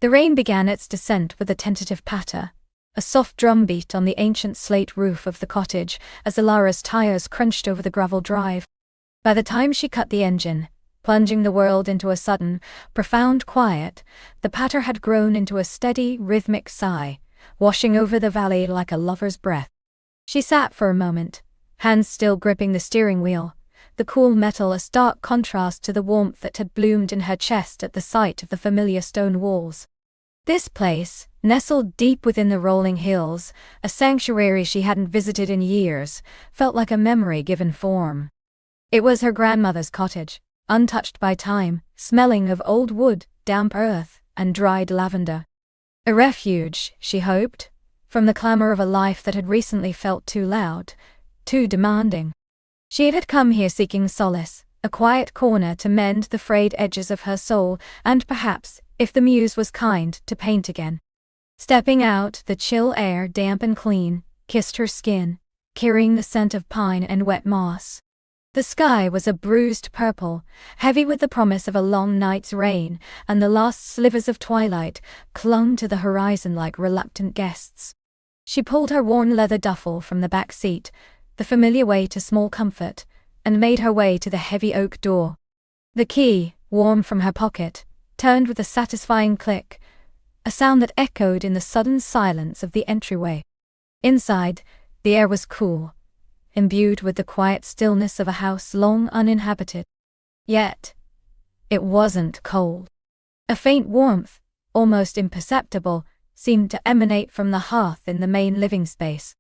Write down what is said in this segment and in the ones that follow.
The rain began its descent with a tentative patter, a soft drumbeat on the ancient slate roof of the cottage as Ilara's tires crunched over the gravel drive. By the time she cut the engine, plunging the world into a sudden, profound quiet, the patter had grown into a steady, rhythmic sigh, washing over the valley like a lover's breath. She sat for a moment, hands still gripping the steering wheel, the cool metal a stark contrast to the warmth that had bloomed in her chest at the sight of the familiar stone walls. This place, nestled deep within the rolling hills, a sanctuary she hadn't visited in years, felt like a memory given form. It was her grandmother's cottage, untouched by time, smelling of old wood, damp earth, and dried lavender. A refuge, she hoped, from the clamor of a life that had recently felt too loud, too demanding. She had come here seeking solace, a quiet corner to mend the frayed edges of her soul, and perhaps, if the muse was kind, to paint again. Stepping out, the chill air, damp and clean, kissed her skin, carrying the scent of pine and wet moss. The sky was a bruised purple, heavy with the promise of a long night's rain, and the last slivers of twilight clung to the horizon like reluctant guests. She pulled her worn leather duffel from the back seat, the familiar way to small comfort, and made her way to the heavy oak door. The key, warm from her pocket, turned with a satisfying click, a sound that echoed in the sudden silence of the entryway. Inside, the air was cool, imbued with the quiet stillness of a house long uninhabited. Yet, it wasn't cold. A faint warmth, almost imperceptible, seemed to emanate from the hearth in the main living space.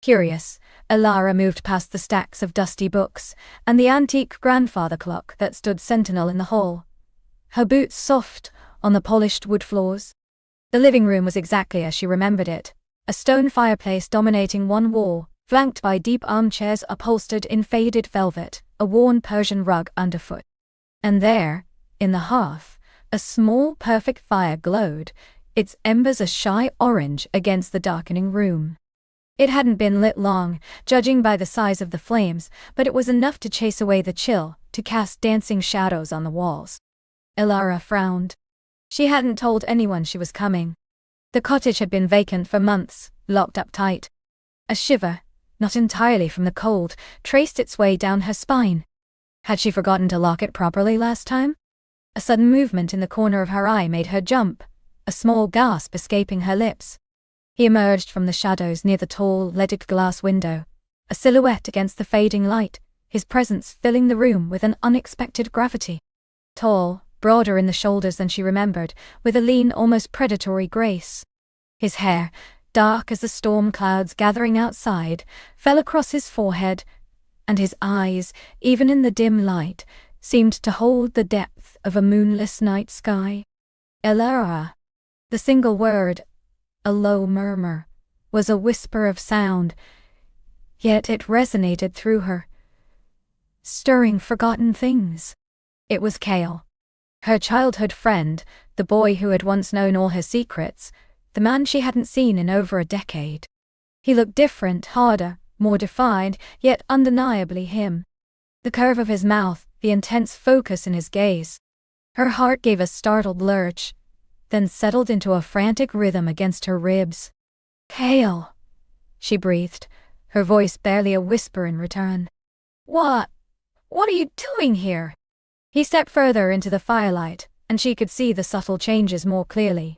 Curious, Ilara moved past the stacks of dusty books and the antique grandfather clock that stood sentinel in the hall, her boots soft on the polished wood floors. The living room was exactly as she remembered it, a stone fireplace dominating one wall, flanked by deep armchairs upholstered in faded velvet, a worn Persian rug underfoot. And there, in the hearth, a small perfect fire glowed, its embers a shy orange against the darkening room. It hadn't been lit long, judging by the size of the flames, but it was enough to chase away the chill, to cast dancing shadows on the walls. Ilara frowned. She hadn't told anyone she was coming. The cottage had been vacant for months, locked up tight. A shiver, not entirely from the cold, traced its way down her spine. Had she forgotten to lock it properly last time? A sudden movement in the corner of her eye made her jump, a small gasp escaping her lips. He emerged from the shadows near the tall, leaded glass window, a silhouette against the fading light, his presence filling the room with an unexpected gravity. Tall, broader in the shoulders than she remembered, with a lean, almost predatory grace. His hair, dark as the storm clouds gathering outside, fell across his forehead, and his eyes, even in the dim light, seemed to hold the depth of a moonless night sky. Ilara. The single word, a low murmur, was a whisper of sound, yet it resonated through her, stirring forgotten things. It was Kale. Her childhood friend, the boy who had once known all her secrets, the man she hadn't seen in over a decade. He looked different, harder, more defined, yet undeniably him. The curve of his mouth, the intense focus in his gaze. Her heart gave a startled lurch, then settled into a frantic rhythm against her ribs. "Kale," she breathed, her voice barely a whisper in return. What are you doing here?" He stepped further into the firelight, and she could see the subtle changes more clearly.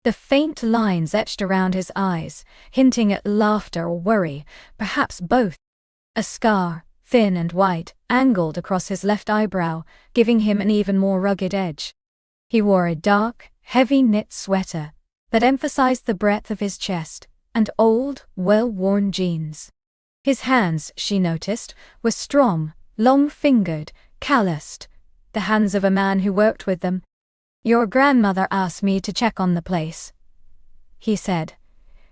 The faint lines etched around his eyes, hinting at laughter or worry, perhaps both. A scar, thin and white, angled across his left eyebrow, giving him an even more rugged edge. He wore a dark, heavy knit sweater that emphasized the breadth of his chest, and old, well-worn jeans. His hands, she noticed, were strong, long-fingered, calloused, the hands of a man who worked with them. "Your grandmother asked me to check on the place," he said,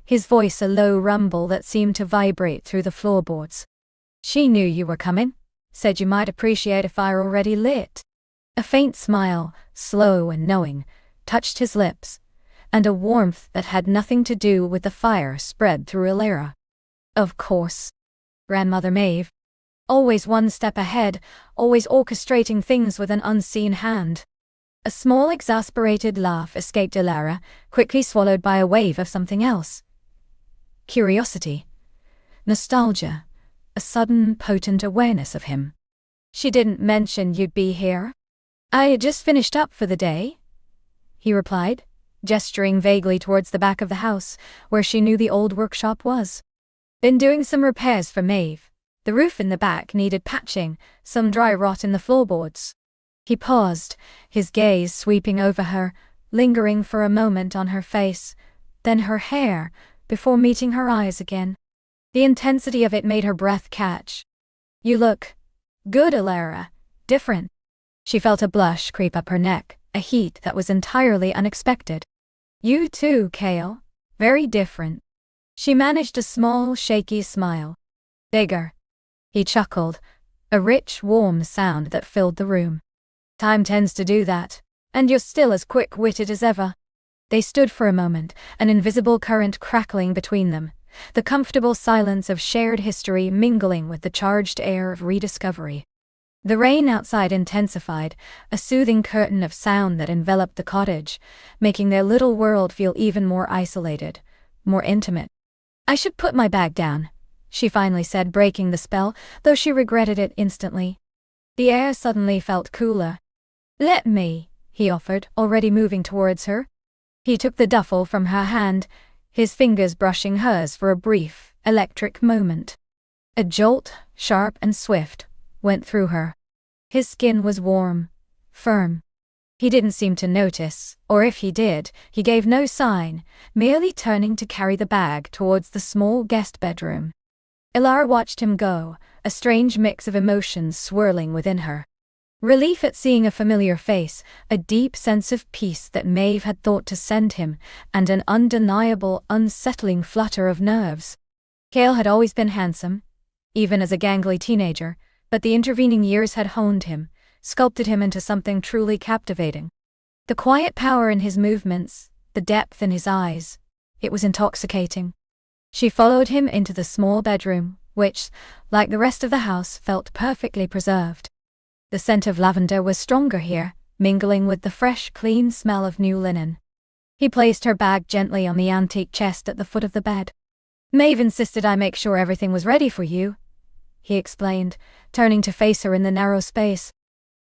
his voice a low rumble that seemed to vibrate through the floorboards. "She knew you were coming, said you might appreciate a fire already lit." A faint smile, slow and knowing, touched his lips, and a warmth that had nothing to do with the fire spread through Ilara. Of course. Grandmother Maeve. Always one step ahead, always orchestrating things with an unseen hand. A small exasperated laugh escaped Ilara, quickly swallowed by a wave of something else. Curiosity. Nostalgia. A sudden, potent awareness of him. She didn't mention you'd be here. I had just finished up for the day, he replied, gesturing vaguely towards the back of the house, where she knew the old workshop was. Been doing some repairs for Maeve. The roof in the back needed patching, some dry rot in the floorboards. He paused, his gaze sweeping over her, lingering for a moment on her face, then her hair, before meeting her eyes again. The intensity of it made her breath catch. You look good, Ilara. Different. She felt a blush creep up her neck, a heat that was entirely unexpected. You too, Kale. Very different. She managed a small, shaky smile. Bigger. He chuckled, a rich, warm sound that filled the room. Time tends to do that, and you're still as quick-witted as ever. They stood for a moment, an invisible current crackling between them, the comfortable silence of shared history mingling with the charged air of rediscovery. The rain outside intensified, a soothing curtain of sound that enveloped the cottage, making their little world feel even more isolated, more intimate. I should put my bag down, she finally said, breaking the spell, though she regretted it instantly. The air suddenly felt cooler. Let me, he offered, already moving towards her. He took the duffel from her hand, his fingers brushing hers for a brief, electric moment. A jolt, sharp and swift, went through her. His skin was warm, firm. He didn't seem to notice, or if he did, he gave no sign, merely turning to carry the bag towards the small guest bedroom. Ilara watched him go, a strange mix of emotions swirling within her. Relief at seeing a familiar face, a deep sense of peace that Maeve had thought to send him, and an undeniable, unsettling flutter of nerves. Kale had always been handsome, even as a gangly teenager, but the intervening years had honed him, sculpted him into something truly captivating. The quiet power in his movements, the depth in his eyes, it was intoxicating. She followed him into the small bedroom, which, like the rest of the house, felt perfectly preserved. The scent of lavender was stronger here, mingling with the fresh, clean smell of new linen. He placed her bag gently on the antique chest at the foot of the bed. Maeve insisted I make sure everything was ready for you, he explained, turning to face her in the narrow space.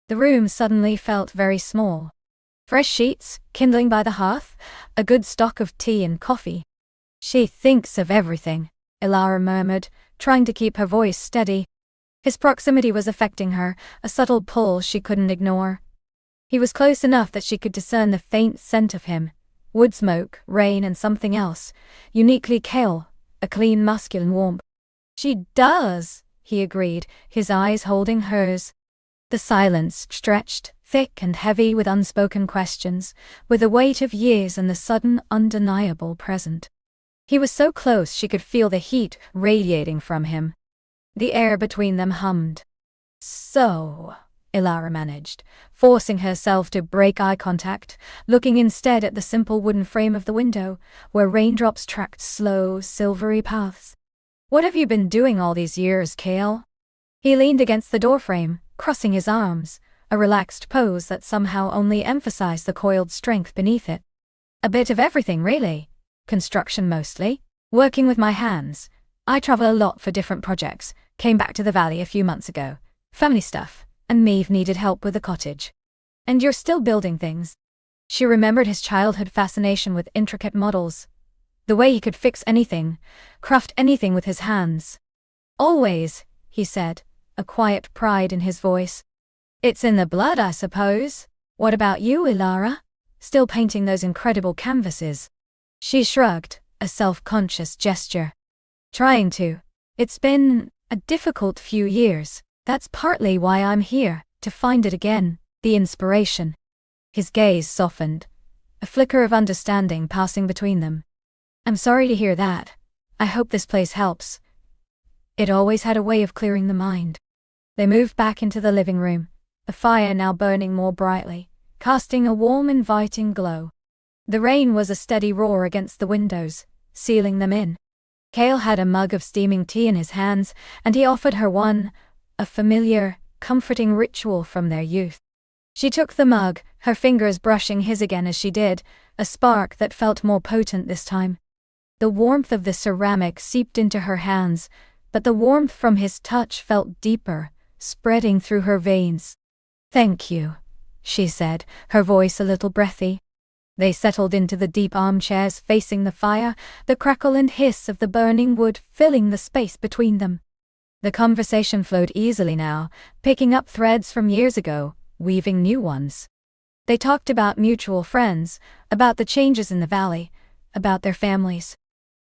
The room suddenly felt very small. Fresh sheets, kindling by the hearth, a good stock of tea and coffee. She thinks of everything, Ilara murmured, trying to keep her voice steady. His proximity was affecting her, a subtle pull she couldn't ignore. He was close enough that she could discern the faint scent of him, wood smoke, rain and something else, uniquely Kale, a clean masculine warmth. She does, he agreed, his eyes holding hers. The silence stretched, thick and heavy with unspoken questions, with the weight of years and the sudden, undeniable present. He was so close she could feel the heat radiating from him. The air between them hummed. So, Ilara managed, forcing herself to break eye contact, looking instead at the simple wooden frame of the window, where raindrops tracked slow, silvery paths. What have you been doing all these years, Kale? He leaned against the doorframe, crossing his arms, a relaxed pose that somehow only emphasized the coiled strength beneath it. A bit of everything, really. Construction mostly. Working with my hands. I travel a lot for different projects. Came back to the valley a few months ago. Family stuff, and Maeve needed help with the cottage. And you're still building things. She remembered his childhood fascination with intricate models. The way he could fix anything, craft anything with his hands. Always, he said, a quiet pride in his voice. It's in the blood, I suppose. What about you, Ilara? Still painting those incredible canvases? She shrugged, a self-conscious gesture. Trying to. It's been a difficult few years. That's partly why I'm here, to find it again, the inspiration. His gaze softened, a flicker of understanding passing between them. I'm sorry to hear that. I hope this place helps. It always had a way of clearing the mind. They moved back into the living room, the fire now burning more brightly, casting a warm, inviting glow. The rain was a steady roar against the windows, sealing them in. Kale had a mug of steaming tea in his hands, and he offered her one, a familiar, comforting ritual from their youth. She took the mug, her fingers brushing his again as she did, a spark that felt more potent this time. The warmth of the ceramic seeped into her hands, but the warmth from his touch felt deeper, spreading through her veins. "Thank you," she said, her voice a little breathy. They settled into the deep armchairs facing the fire, the crackle and hiss of the burning wood filling the space between them. The conversation flowed easily now, picking up threads from years ago, weaving new ones. They talked about mutual friends, about the changes in the valley, about their families.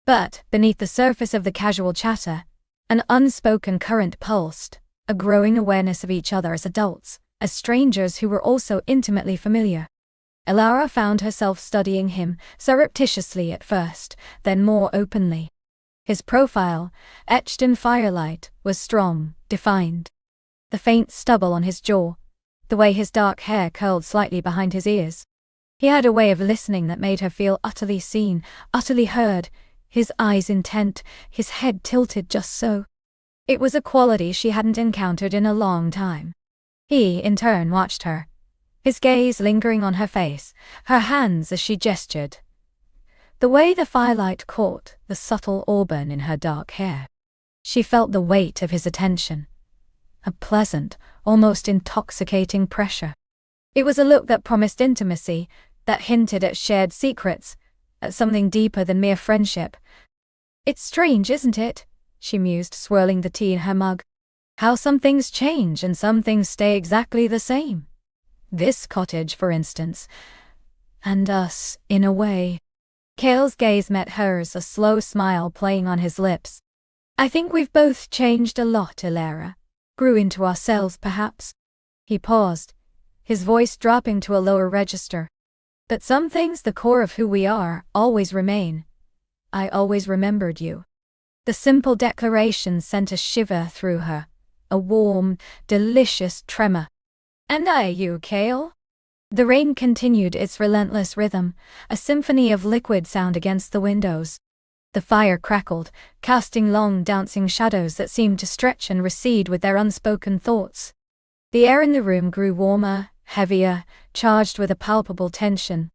But, beneath the surface of the casual chatter, an unspoken current pulsed, a growing awareness of each other as adults, as strangers who were also intimately familiar. Elara found herself studying him, surreptitiously at first, then more openly. His profile, etched in firelight, was strong, defined. The faint stubble on his jaw, the way his dark hair curled slightly behind his ears. He had a way of listening that made her feel utterly seen, utterly heard, his eyes intent, his head tilted just so. It was a quality she hadn't encountered in a long time. He, in turn, watched her, his gaze lingering on her face, her hands as she gestured. The way the firelight caught the subtle auburn in her dark hair. She felt the weight of his attention. A pleasant, almost intoxicating pressure. It was a look that promised intimacy, that hinted at shared secrets, at something deeper than mere friendship. "It's strange, isn't it?" she mused, swirling the tea in her mug. "How some things change and some things stay exactly the same. This cottage, for instance. And us, in a way." Cale's gaze met hers, a slow smile playing on his lips. "I think we've both changed a lot, Elara. Grew into ourselves, perhaps." He paused, his voice dropping to a lower register. "But some things, the core of who we are, always remain. I always remembered you." The simple declaration sent a shiver through her, a warm, delicious tremor. "And I you, Cale?" The rain continued its relentless rhythm, a symphony of liquid sound against the windows. The fire crackled, casting long dancing shadows that seemed to stretch and recede with their unspoken thoughts. The air in the room grew warmer, heavier, charged with a palpable tension.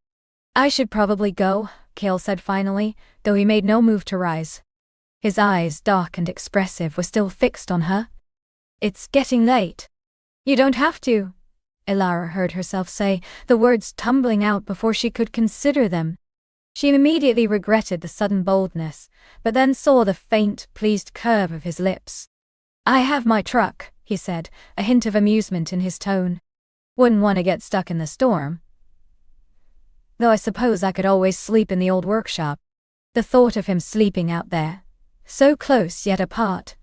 "I should probably go," Cale said finally, though he made no move to rise. His eyes, dark and expressive, were still fixed on her. "It's getting late." "You don't have to," Elara heard herself say, the words tumbling out before she could consider them. She immediately regretted the sudden boldness, but then saw the faint, pleased curve of his lips. "I have my truck," he said, a hint of amusement in his tone. "Wouldn't want to get stuck in the storm. Though I suppose I could always sleep in the old workshop." The thought of him sleeping out there, so close yet apart,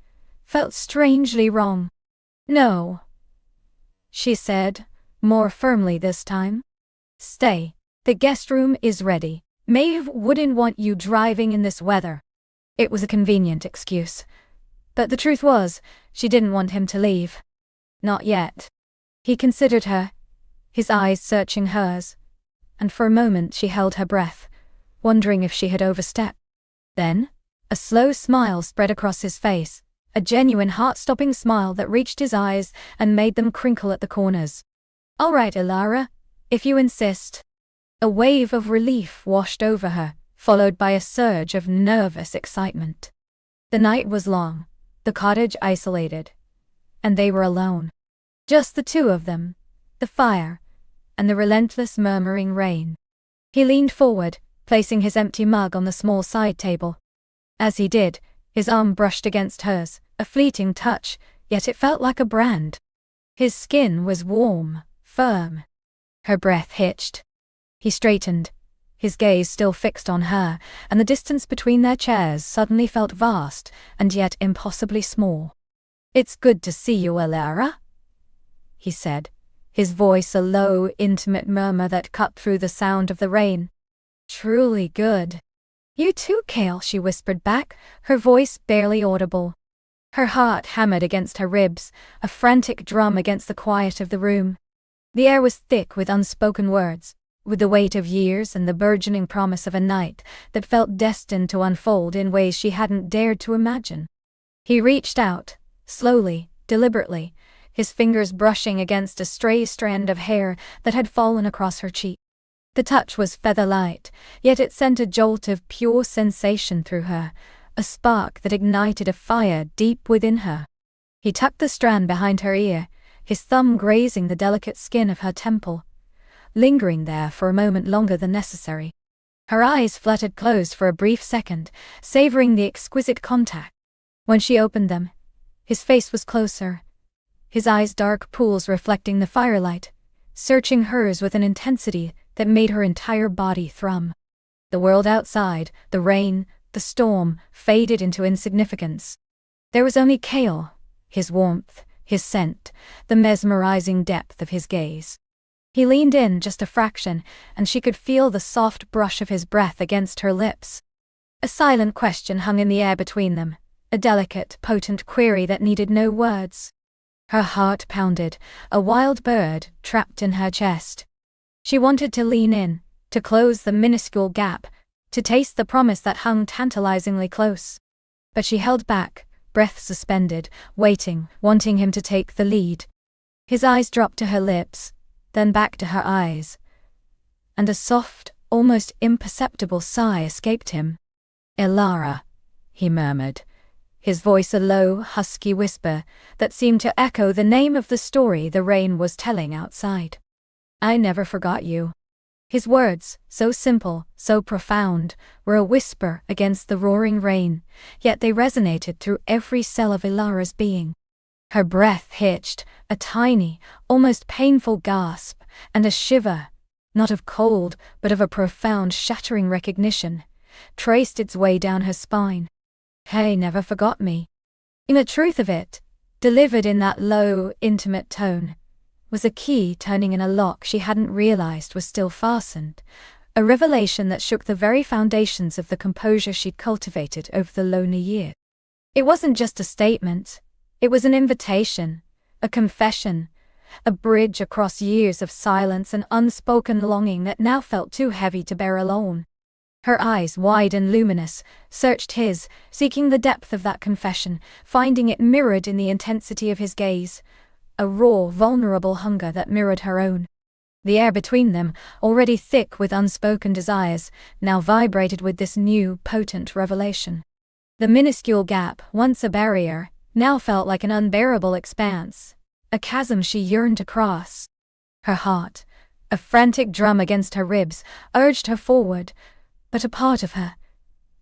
felt strangely wrong. "No," she said, more firmly this time. "Stay. The guest room is ready. Maeve wouldn't want you driving in this weather." It was a convenient excuse. But the truth was, she didn't want him to leave. Not yet. He considered her, his eyes searching hers, and for a moment she held her breath, wondering if she had overstepped. Then, a slow smile spread across his face, a genuine heart-stopping smile that reached his eyes and made them crinkle at the corners. "All right, Elara, if you insist." A wave of relief washed over her, followed by a surge of nervous excitement. The night was long, the cottage isolated, and they were alone. Just the two of them, the fire, and the relentless murmuring rain. He leaned forward, placing his empty mug on the small side table. As he did, his arm brushed against hers, a fleeting touch, yet it felt like a brand. His skin was warm, firm. Her breath hitched. He straightened, his gaze still fixed on her, and the distance between their chairs suddenly felt vast, and yet impossibly small. "It's good to see you, Elara," he said, his voice a low, intimate murmur that cut through the sound of the rain. "Truly good." "You too, Cale," she whispered back, her voice barely audible. Her heart hammered against her ribs, a frantic drum against the quiet of the room. The air was thick with unspoken words, with the weight of years and the burgeoning promise of a night that felt destined to unfold in ways she hadn't dared to imagine. He reached out, slowly, deliberately, his fingers brushing against a stray strand of hair that had fallen across her cheek. The touch was feather-light, yet it sent a jolt of pure sensation through her, a spark that ignited a fire deep within her. He tucked the strand behind her ear, his thumb grazing the delicate skin of her temple, lingering there for a moment longer than necessary. Her eyes fluttered closed for a brief second, savoring the exquisite contact. When she opened them, his face was closer, his eyes dark pools reflecting the firelight, searching hers with an intensity that made her entire body thrum. The world outside, the rain, the storm, faded into insignificance. There was only Cale, his warmth, his scent, the mesmerizing depth of his gaze. He leaned in just a fraction, and she could feel the soft brush of his breath against her lips. A silent question hung in the air between them, a delicate, potent query that needed no words. Her heart pounded, a wild bird trapped in her chest. She wanted to lean in, to close the minuscule gap, to taste the promise that hung tantalizingly close. But she held back, breath suspended, waiting, wanting him to take the lead. His eyes dropped to her lips, then back to her eyes, and a soft, almost imperceptible sigh escaped him. "Elara," he murmured, his voice a low, husky whisper that seemed to echo the name of the story the rain was telling outside. "I never forgot you." His words, so simple, so profound, were a whisper against the roaring rain, yet they resonated through every cell of Elara's being. Her breath hitched, a tiny, almost painful gasp, and a shiver, not of cold, but of a profound, shattering recognition, traced its way down her spine. "He never forgot me." In the truth of it, delivered in that low, intimate tone, was a key turning in a lock she hadn't realized was still fastened, a revelation that shook the very foundations of the composure she'd cultivated over the lonely year. It wasn't just a statement, it was an invitation, a confession, a bridge across years of silence and unspoken longing that now felt too heavy to bear alone. Her eyes, wide and luminous, searched his, seeking the depth of that confession, finding it mirrored in the intensity of his gaze, a raw, vulnerable hunger that mirrored her own. The air between them, already thick with unspoken desires, now vibrated with this new, potent revelation. The minuscule gap, once a barrier, now felt like an unbearable expanse, a chasm she yearned to cross. Her heart, a frantic drum against her ribs, urged her forward, but a part of her,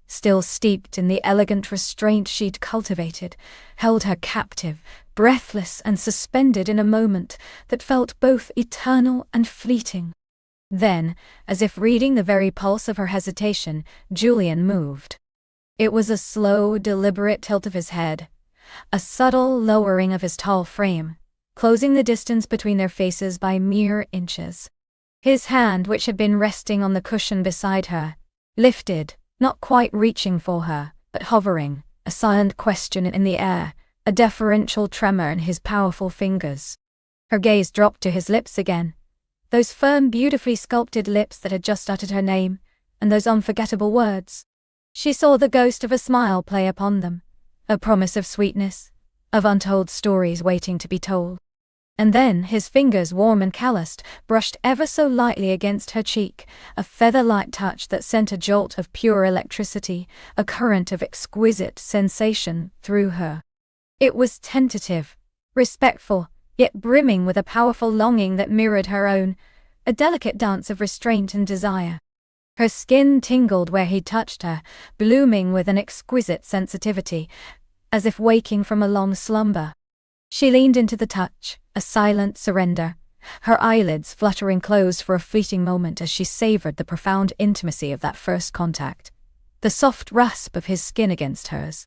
still steeped in the elegant restraint she'd cultivated, held her captive, breathless and suspended in a moment that felt both eternal and fleeting. Then, as if reading the very pulse of her hesitation, Julian moved. It was a slow, deliberate tilt of his head, a subtle lowering of his tall frame, closing the distance between their faces by mere inches. His hand, which had been resting on the cushion beside her, lifted, not quite reaching for her, but hovering, a silent question in the air, a deferential tremor in his powerful fingers. Her gaze dropped to his lips again, those firm, beautifully sculpted lips that had just uttered her name, and those unforgettable words. She saw the ghost of a smile play upon them, a promise of sweetness, of untold stories waiting to be told. And then his fingers, warm and calloused, brushed ever so lightly against her cheek, a feather-light touch that sent a jolt of pure electricity, a current of exquisite sensation through her. It was tentative, respectful, yet brimming with a powerful longing that mirrored her own, a delicate dance of restraint and desire. Her skin tingled where he touched her, blooming with an exquisite sensitivity, as if waking from a long slumber. She leaned into the touch, a silent surrender, her eyelids fluttering closed for a fleeting moment as she savored the profound intimacy of that first contact, the soft rasp of his skin against hers.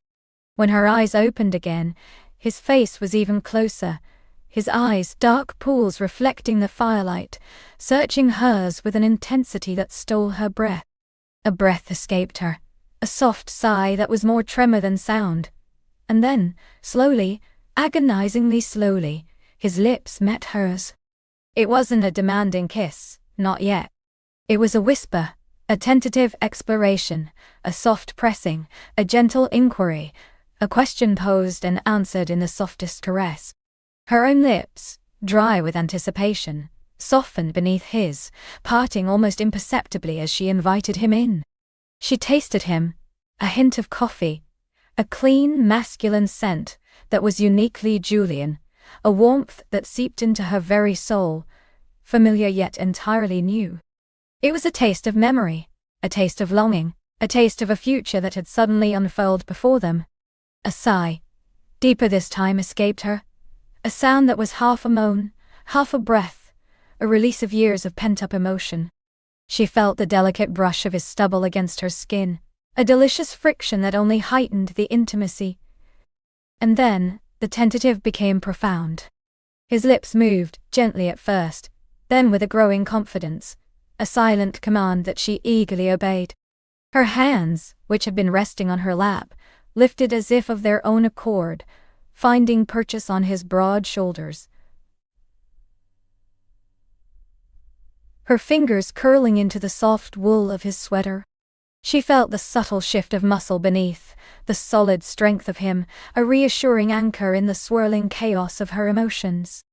When her eyes opened again, his face was even closer, his eyes dark pools reflecting the firelight, searching hers with an intensity that stole her breath. A breath escaped her, a soft sigh that was more tremor than sound. And then, slowly, agonizingly slowly, his lips met hers. It wasn't a demanding kiss, not yet. It was a whisper, a tentative exploration, a soft pressing, a gentle inquiry, a question posed and answered in the softest caress. Her own lips, dry with anticipation, softened beneath his, parting almost imperceptibly as she invited him in. She tasted him, a hint of coffee, a clean, masculine scent that was uniquely Julian, a warmth that seeped into her very soul, familiar yet entirely new. It was a taste of memory, a taste of longing, a taste of a future that had suddenly unfurled before them. A sigh, deeper this time, escaped her, a sound that was half a moan, half a breath, a release of years of pent-up emotion. She felt the delicate brush of his stubble against her skin, a delicious friction that only heightened the intimacy. And then, the tentative became profound. His lips moved, gently at first, then with a growing confidence, a silent command that she eagerly obeyed. Her hands, which had been resting on her lap, lifted as if of their own accord, finding purchase on his broad shoulders. Her fingers curling into the soft wool of his sweater. She felt the subtle shift of muscle beneath, the solid strength of him, a reassuring anchor in the swirling chaos of her emotions.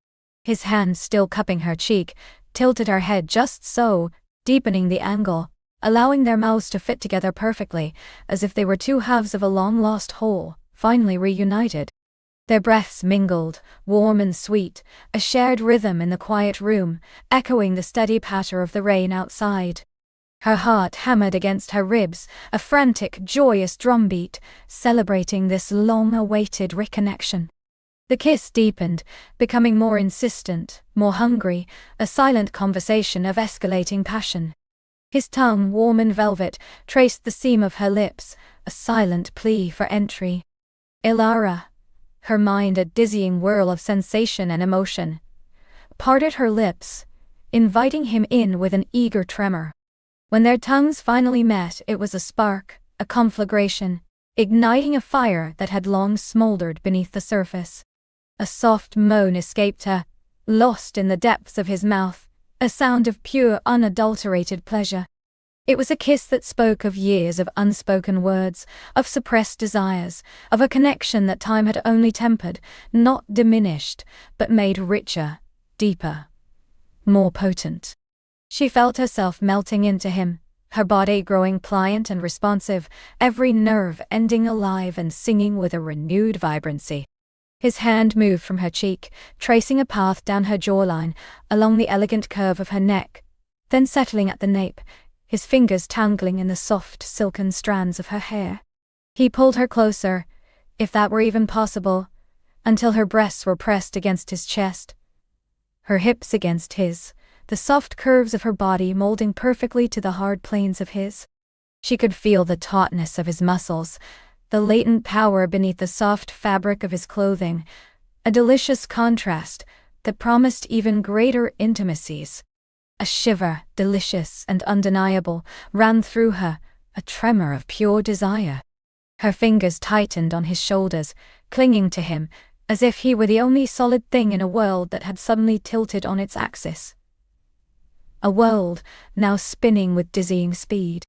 His hand still cupping her cheek, tilted her head just so, deepening the angle, allowing their mouths to fit together perfectly, as if they were two halves of a long-lost whole, finally reunited. Their breaths mingled, warm and sweet, a shared rhythm in the quiet room, echoing the steady patter of the rain outside. Her heart hammered against her ribs, a frantic, joyous drumbeat, celebrating this long-awaited reconnection. The kiss deepened, becoming more insistent, more hungry, a silent conversation of escalating passion. His tongue, warm and velvet, traced the seam of her lips, a silent plea for entry. Ilara, her mind a dizzying whirl of sensation and emotion, parted her lips, inviting him in with an eager tremor. When their tongues finally met, it was a spark, a conflagration, igniting a fire that had long smoldered beneath the surface. A soft moan escaped her, lost in the depths of his mouth, a sound of pure, unadulterated pleasure. It was a kiss that spoke of years of unspoken words, of suppressed desires, of a connection that time had only tempered, not diminished, but made richer, deeper, more potent. She felt herself melting into him, her body growing pliant and responsive, every nerve ending alive and singing with a renewed vibrancy. His hand moved from her cheek, tracing a path down her jawline, along the elegant curve of her neck, then settling at the nape, his fingers tangling in the soft, silken strands of her hair. He pulled her closer, if that were even possible, until her breasts were pressed against his chest, her hips against his, the soft curves of her body molding perfectly to the hard planes of his. She could feel the tautness of his muscles, the latent power beneath the soft fabric of his clothing, a delicious contrast that promised even greater intimacies. A shiver, delicious and undeniable, ran through her, a tremor of pure desire. Her fingers tightened on his shoulders, clinging to him, as if he were the only solid thing in a world that had suddenly tilted on its axis. A world, now spinning with dizzying speed.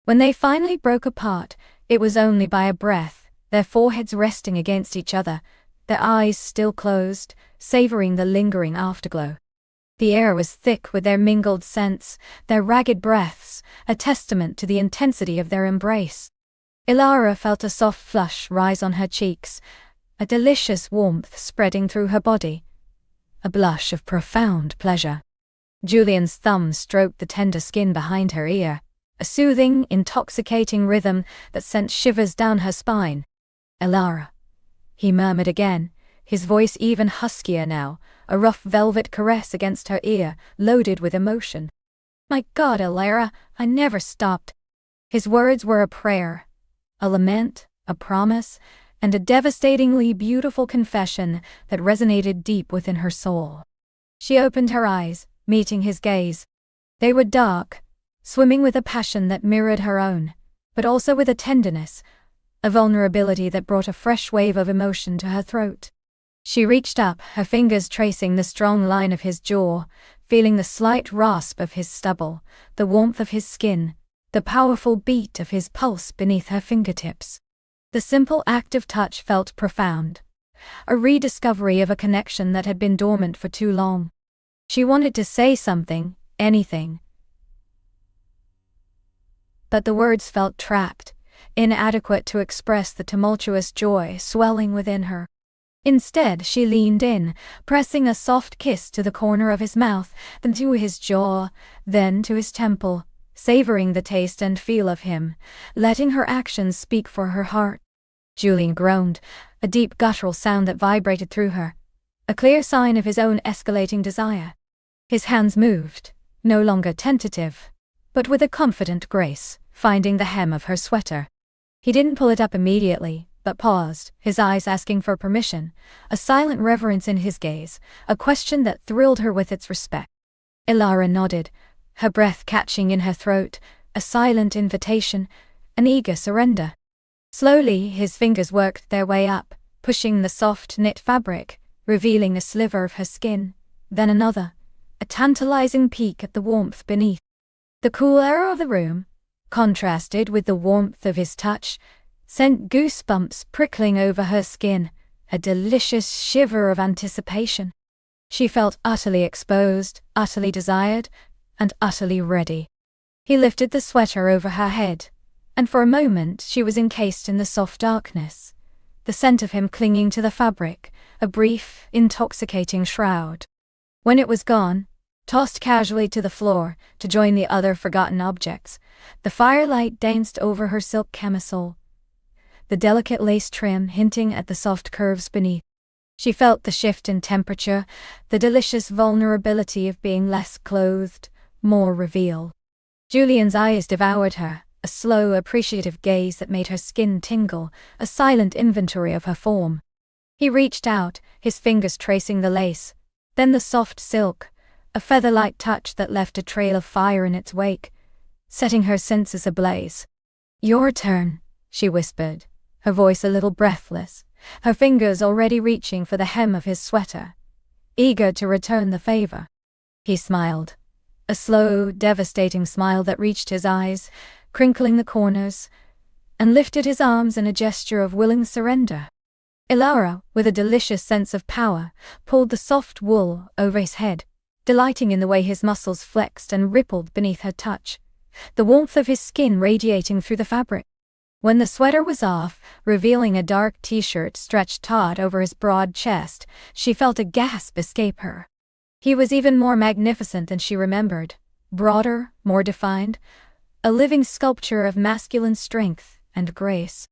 When they finally broke apart, it was only by a breath, their foreheads resting against each other, their eyes still closed, savoring the lingering afterglow. The air was thick with their mingled scents, their ragged breaths, a testament to the intensity of their embrace. Ilara felt a soft flush rise on her cheeks, a delicious warmth spreading through her body, a blush of profound pleasure. Julian's thumb stroked the tender skin behind her ear, a soothing, intoxicating rhythm that sent shivers down her spine. "Ilara," he murmured again, his voice even huskier now, a rough velvet caress against her ear, loaded with emotion. "My God, Ilara, I never stopped." His words were a prayer, a lament, a promise, and a devastatingly beautiful confession that resonated deep within her soul. She opened her eyes, meeting his gaze. They were dark, swimming with a passion that mirrored her own, but also with a tenderness, a vulnerability that brought a fresh wave of emotion to her throat. She reached up, her fingers tracing the strong line of his jaw, feeling the slight rasp of his stubble, the warmth of his skin, the powerful beat of his pulse beneath her fingertips. The simple act of touch felt profound, a rediscovery of a connection that had been dormant for too long. She wanted to say something, anything. But the words felt trapped, inadequate to express the tumultuous joy swelling within her. Instead, she leaned in, pressing a soft kiss to the corner of his mouth, then to his jaw, then to his temple, savoring the taste and feel of him, letting her actions speak for her heart. Julian groaned, a deep guttural sound that vibrated through her, a clear sign of his own escalating desire. His hands moved, no longer tentative, but with a confident grace, finding the hem of her sweater. He didn't pull it up immediately, but paused, his eyes asking for permission, a silent reverence in his gaze, a question that thrilled her with its respect. Ilara nodded, her breath catching in her throat, a silent invitation, an eager surrender. Slowly, his fingers worked their way up, pushing the soft knit fabric, revealing a sliver of her skin, then another, a tantalizing peek at the warmth beneath. The cool air of the room, contrasted with the warmth of his touch, sent goosebumps prickling over her skin, a delicious shiver of anticipation. She felt utterly exposed, utterly desired, and utterly ready. He lifted the sweater over her head, and for a moment she was encased in the soft darkness, the scent of him clinging to the fabric, a brief, intoxicating shroud. When it was gone, tossed casually to the floor to join the other forgotten objects, the firelight danced over her silk camisole, the delicate lace trim hinting at the soft curves beneath. She felt the shift in temperature, the delicious vulnerability of being less clothed, more revealed. Julian's eyes devoured her, a slow, appreciative gaze that made her skin tingle, a silent inventory of her form. He reached out, his fingers tracing the lace, then the soft silk, a feather-light touch that left a trail of fire in its wake, setting her senses ablaze. "Your turn," she whispered, her voice a little breathless, her fingers already reaching for the hem of his sweater, eager to return the favor. He smiled, a slow, devastating smile that reached his eyes, crinkling the corners, and lifted his arms in a gesture of willing surrender. Ilara, with a delicious sense of power, pulled the soft wool over his head, delighting in the way his muscles flexed and rippled beneath her touch, the warmth of his skin radiating through the fabric. When the sweater was off, revealing a dark t-shirt stretched taut over his broad chest, she felt a gasp escape her. He was even more magnificent than she remembered, broader, more defined, a living sculpture of masculine strength and grace.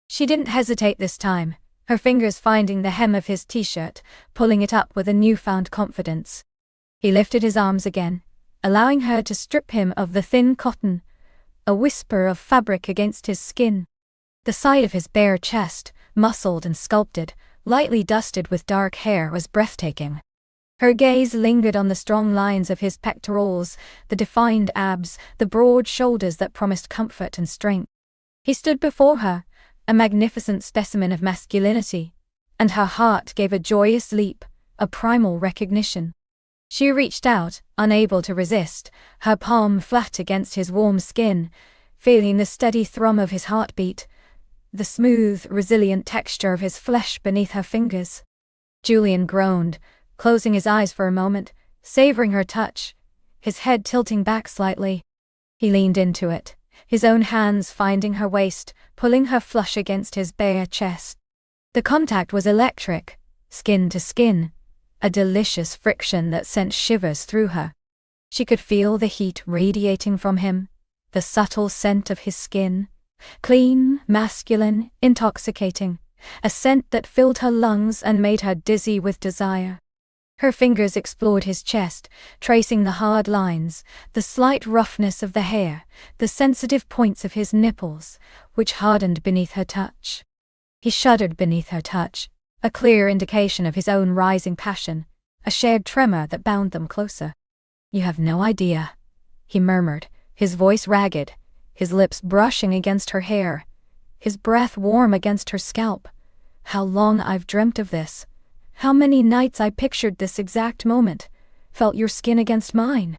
She didn't hesitate this time, her fingers finding the hem of his t-shirt, pulling it up with a newfound confidence. He lifted his arms again, allowing her to strip him of the thin cotton, a whisper of fabric against his skin. The sight of his bare chest, muscled and sculpted, lightly dusted with dark hair, was breathtaking. Her gaze lingered on the strong lines of his pectorals, the defined abs, the broad shoulders that promised comfort and strength. He stood before her, a magnificent specimen of masculinity, and her heart gave a joyous leap, a primal recognition. She reached out, unable to resist, her palm flat against his warm skin, feeling the steady thrum of his heartbeat, the smooth, resilient texture of his flesh beneath her fingers. Julian groaned, closing his eyes for a moment, savoring her touch, his head tilting back slightly. He leaned into it, his own hands finding her waist, pulling her flush against his bare chest. The contact was electric, skin to skin, a delicious friction that sent shivers through her. She could feel the heat radiating from him, the subtle scent of his skin, clean, masculine, intoxicating, a scent that filled her lungs and made her dizzy with desire. Her fingers explored his chest, tracing the hard lines, the slight roughness of the hair, the sensitive points of his nipples, which hardened beneath her touch. He shuddered beneath her touch, a clear indication of his own rising passion, a shared tremor that bound them closer. "You have no idea," he murmured, his voice ragged, his lips brushing against her hair, his breath warm against her scalp. "How long I've dreamt of this. How many nights I pictured this exact moment, felt your skin against mine."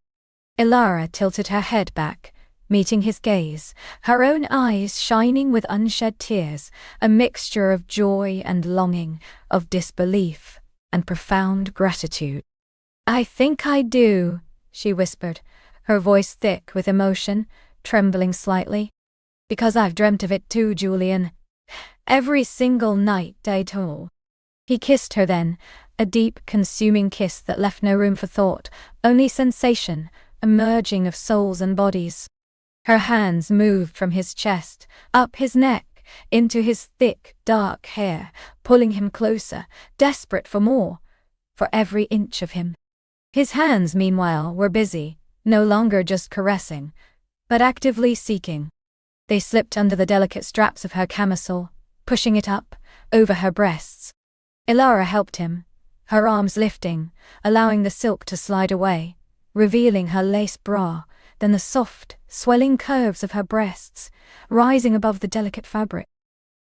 Ilara tilted her head back, meeting his gaze, her own eyes shining with unshed tears, a mixture of joy and longing, of disbelief and profound gratitude. "I think I do," she whispered, her voice thick with emotion, trembling slightly. "Because I've dreamt of it too, Julian. Every single night I told." He kissed her then, a deep, consuming kiss that left no room for thought, only sensation, a merging of souls and bodies. Her hands moved from his chest, up his neck, into his thick, dark hair, pulling him closer, desperate for more, for every inch of him. His hands, meanwhile, were busy, no longer just caressing, but actively seeking. They slipped under the delicate straps of her camisole, pushing it up, over her breasts. Ilara helped him, her arms lifting, allowing the silk to slide away, revealing her lace bra, then the soft, swelling curves of her breasts, rising above the delicate fabric.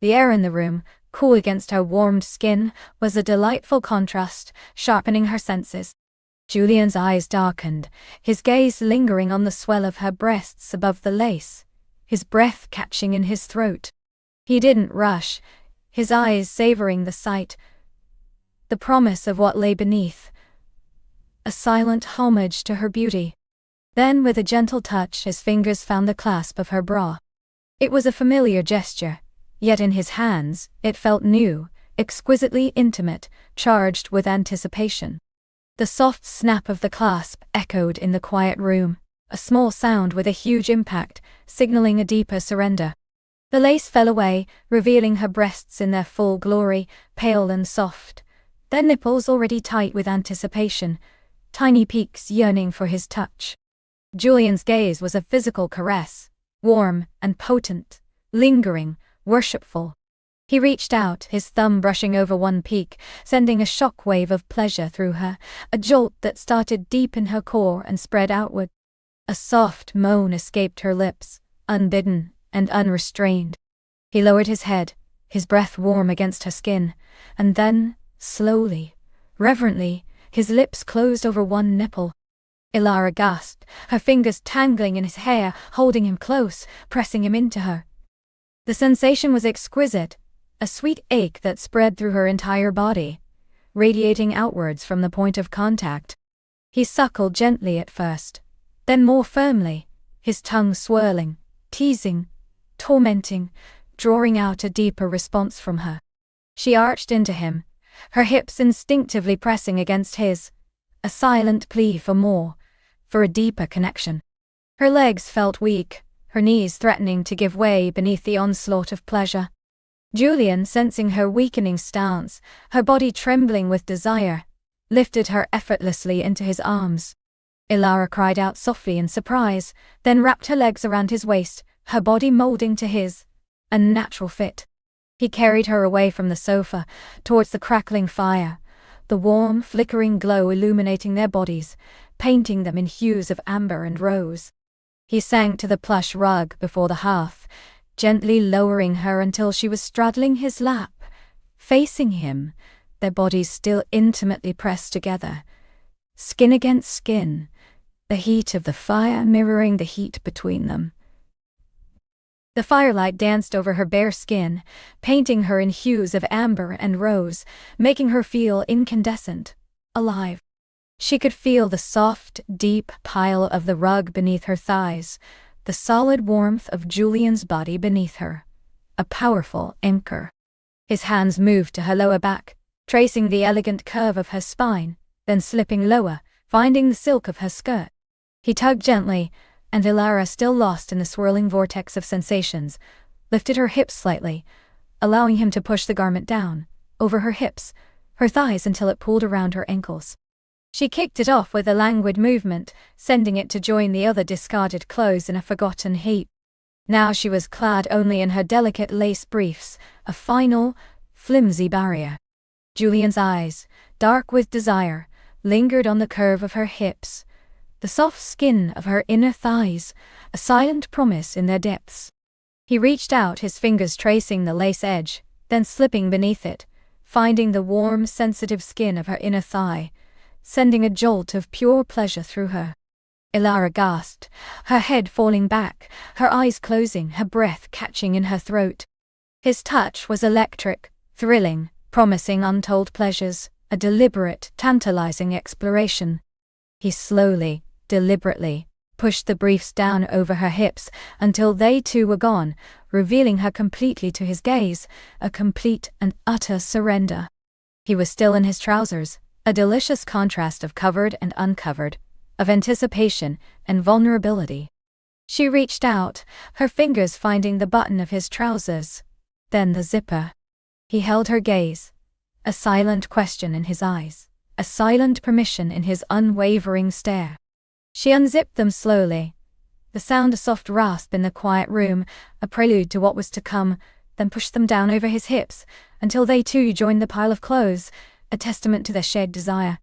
The air in the room, cool against her warmed skin, was a delightful contrast, sharpening her senses. Julian's eyes darkened, his gaze lingering on the swell of her breasts above the lace, his breath catching in his throat. He didn't rush, his eyes savoring the sight, the promise of what lay beneath, a silent homage to her beauty. Then, with a gentle touch, his fingers found the clasp of her bra. It was a familiar gesture, yet in his hands, it felt new, exquisitely intimate, charged with anticipation. The soft snap of the clasp echoed in the quiet room, a small sound with a huge impact, signaling a deeper surrender. The lace fell away, revealing her breasts in their full glory, pale and soft, their nipples already tight with anticipation, tiny peaks yearning for his touch. Julian's gaze was a physical caress, warm and potent, lingering, worshipful. He reached out, his thumb brushing over one peak, sending a shock wave of pleasure through her, a jolt that started deep in her core and spread outward. A soft moan escaped her lips, unbidden and unrestrained. He lowered his head, his breath warm against her skin, and then, slowly, reverently, his lips closed over one nipple. Ilara gasped, her fingers tangling in his hair, holding him close, pressing him into her. The sensation was exquisite, a sweet ache that spread through her entire body, radiating outwards from the point of contact. He suckled gently at first, then more firmly, his tongue swirling, teasing, tormenting, drawing out a deeper response from her. She arched into him, her hips instinctively pressing against his, a silent plea for more, for a deeper connection. Her legs felt weak, her knees threatening to give way beneath the onslaught of pleasure. Julian, sensing her weakening stance, her body trembling with desire, lifted her effortlessly into his arms. Ilara cried out softly in surprise, then wrapped her legs around his waist, her body molding to his, a natural fit. He carried her away from the sofa, towards the crackling fire, the warm, flickering glow illuminating their bodies, painting them in hues of amber and rose. He sank to the plush rug before the hearth, gently lowering her until she was straddling his lap, facing him, their bodies still intimately pressed together, skin against skin, the heat of the fire mirroring the heat between them. The firelight danced over her bare skin, painting her in hues of amber and rose, making her feel incandescent, alive. She could feel the soft, deep pile of the rug beneath her thighs, the solid warmth of Julian's body beneath her, a powerful anchor. His hands moved to her lower back, tracing the elegant curve of her spine, then slipping lower, finding the silk of her skirt. He tugged gently, and Ilara, still lost in the swirling vortex of sensations, lifted her hips slightly, allowing him to push the garment down, over her hips, her thighs until it pulled around her ankles. She kicked it off with a languid movement, sending it to join the other discarded clothes in a forgotten heap. Now she was clad only in her delicate lace briefs, a final, flimsy barrier. Julian's eyes, dark with desire, lingered on the curve of her hips, the soft skin of her inner thighs, a silent promise in their depths. He reached out, his fingers tracing the lace edge, then slipping beneath it, finding the warm, sensitive skin of her inner thigh, sending a jolt of pure pleasure through her. Ilara gasped, her head falling back, her eyes closing, her breath catching in her throat. His touch was electric, thrilling, promising untold pleasures, a deliberate, tantalizing exploration. He slowly, deliberately, pushed the briefs down over her hips until they too were gone, revealing her completely to his gaze, a complete and utter surrender. He was still in his trousers, a delicious contrast of covered and uncovered, of anticipation and vulnerability. She reached out, her fingers finding the button of his trousers, then the zipper. He held her gaze, a silent question in his eyes, a silent permission in his unwavering stare. She unzipped them slowly, the sound a soft rasp in the quiet room, a prelude to what was to come, then pushed them down over his hips, until they too joined the pile of clothes, a testament to their shared desire.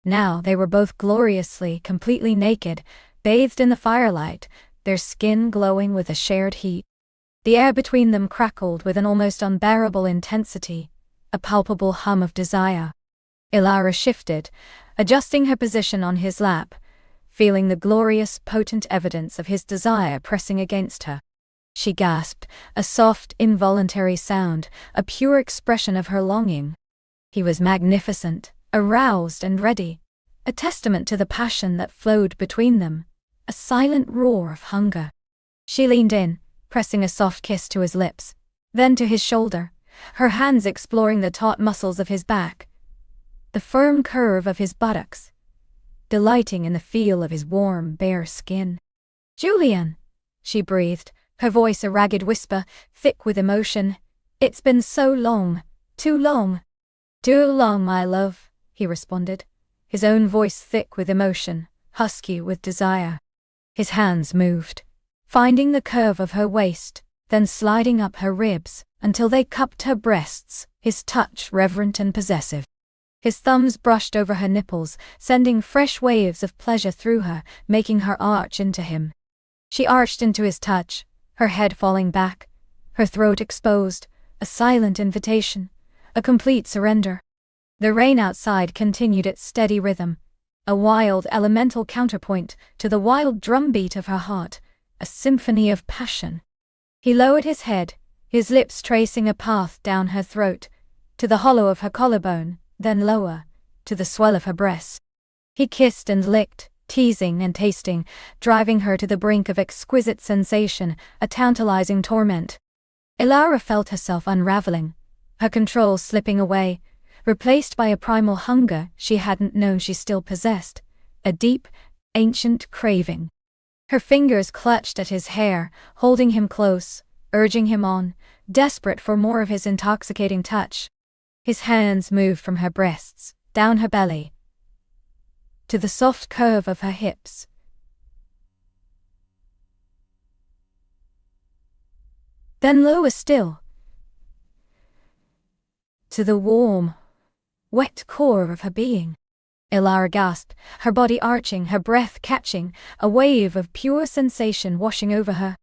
Now they were both gloriously, completely naked, bathed in the firelight, their skin glowing with a shared heat. The air between them crackled with an almost unbearable intensity, a palpable hum of desire. Ilara shifted, adjusting her position on his lap, feeling the glorious, potent evidence of his desire pressing against her. She gasped, a soft, involuntary sound, a pure expression of her longing. He was magnificent, aroused and ready, a testament to the passion that flowed between them, a silent roar of hunger. She leaned in, pressing a soft kiss to his lips, then to his shoulder, her hands exploring the taut muscles of his back, the firm curve of his buttocks, delighting in the feel of his warm, bare skin. "Julian," she breathed, her voice a ragged whisper, thick with emotion. "It's been so long, too long." "Too long, my love," he responded, his own voice thick with emotion, husky with desire. His hands moved, finding the curve of her waist, then sliding up her ribs, until they cupped her breasts, his touch reverent and possessive. His thumbs brushed over her nipples, sending fresh waves of pleasure through her, making her arch into him. She arched into his touch, her head falling back, her throat exposed, a silent invitation, a complete surrender. The rain outside continued its steady rhythm, a wild elemental counterpoint to the wild drumbeat of her heart, a symphony of passion. He lowered his head, his lips tracing a path down her throat, to the hollow of her collarbone, then lower, to the swell of her breasts. He kissed and licked, teasing and tasting, driving her to the brink of exquisite sensation, a tantalizing torment. Ilara felt herself unraveling, her control slipping away, replaced by a primal hunger she hadn't known she still possessed, a deep, ancient craving. Her fingers clutched at his hair, holding him close, urging him on, desperate for more of his intoxicating touch. His hands moved from her breasts, down her belly, to the soft curve of her hips. Then lower still, to the warm, wet core of her being. Ilara gasped, her body arching, her breath catching, a wave of pure sensation washing over her.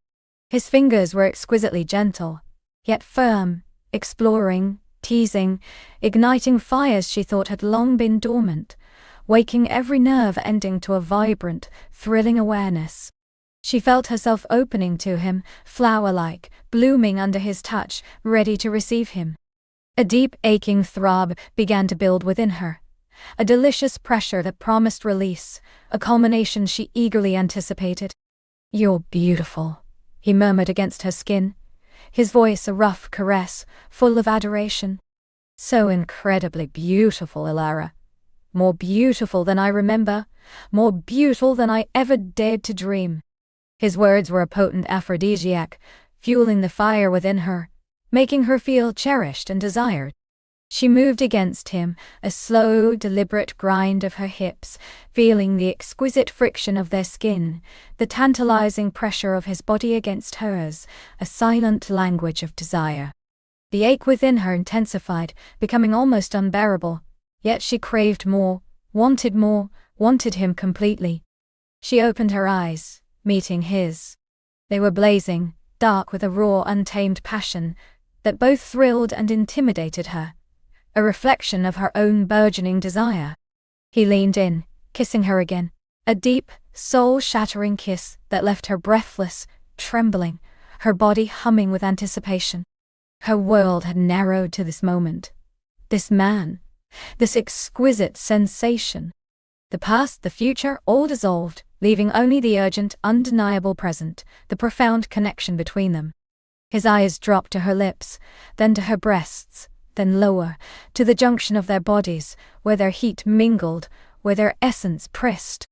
His fingers were exquisitely gentle, yet firm, exploring, teasing, igniting fires she thought had long been dormant, waking every nerve ending to a vibrant, thrilling awareness. She felt herself opening to him, flower-like, blooming under his touch, ready to receive him. A deep, aching throb began to build within her, a delicious pressure that promised release, a culmination she eagerly anticipated. "You're beautiful," he murmured against her skin, his voice a rough caress, full of adoration. "So incredibly beautiful, Ilara. More beautiful than I remember, more beautiful than I ever dared to dream." His words were a potent aphrodisiac, fueling the fire within her, making her feel cherished and desired. She moved against him, a slow, deliberate grind of her hips, feeling the exquisite friction of their skin, the tantalizing pressure of his body against hers, a silent language of desire. The ache within her intensified, becoming almost unbearable, yet she craved more, wanted him completely. She opened her eyes, meeting his. They were blazing, dark with a raw, untamed passion that both thrilled and intimidated her, a reflection of her own burgeoning desire. He leaned in, kissing her again, a deep, soul-shattering kiss that left her breathless, trembling, her body humming with anticipation. Her world had narrowed to this moment. This man. This exquisite sensation. The past, the future, all dissolved, leaving only the urgent, undeniable present, the profound connection between them. His eyes dropped to her lips, then to her breasts, then lower, to the junction of their bodies, where their heat mingled, where their essence pressed.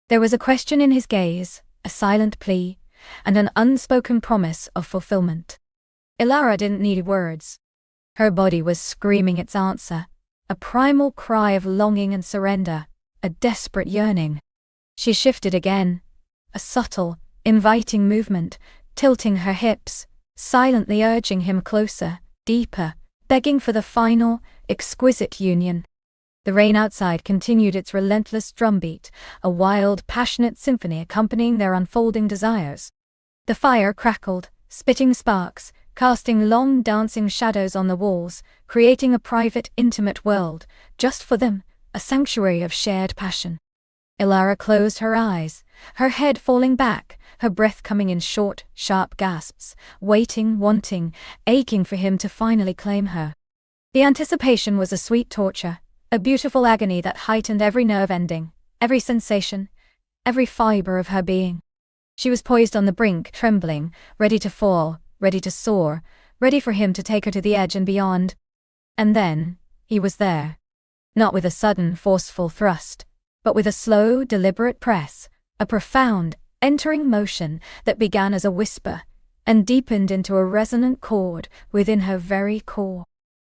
There was a question in his gaze, a silent plea, and an unspoken promise of fulfillment. Ilara didn't need words. Her body was screaming its answer, a primal cry of longing and surrender, a desperate yearning. She shifted again, a subtle, inviting movement, tilting her hips, silently urging him closer, deeper, begging for the final, exquisite union. The rain outside continued its relentless drumbeat, a wild, passionate symphony accompanying their unfolding desires. The fire crackled, spitting sparks, casting long dancing shadows on the walls, creating a private, intimate world, just for them, a sanctuary of shared passion. Ilara closed her eyes, her head falling back, her breath coming in short, sharp gasps, waiting, wanting, aching for him to finally claim her. The anticipation was a sweet torture, a beautiful agony that heightened every nerve ending, every sensation, every fiber of her being. She was poised on the brink, trembling, ready to fall, ready to soar, ready for him to take her to the edge and beyond. And then, he was there. Not with a sudden, forceful thrust, but with a slow, deliberate press, a profound, entering motion that began as a whisper and deepened into a resonant chord within her very core.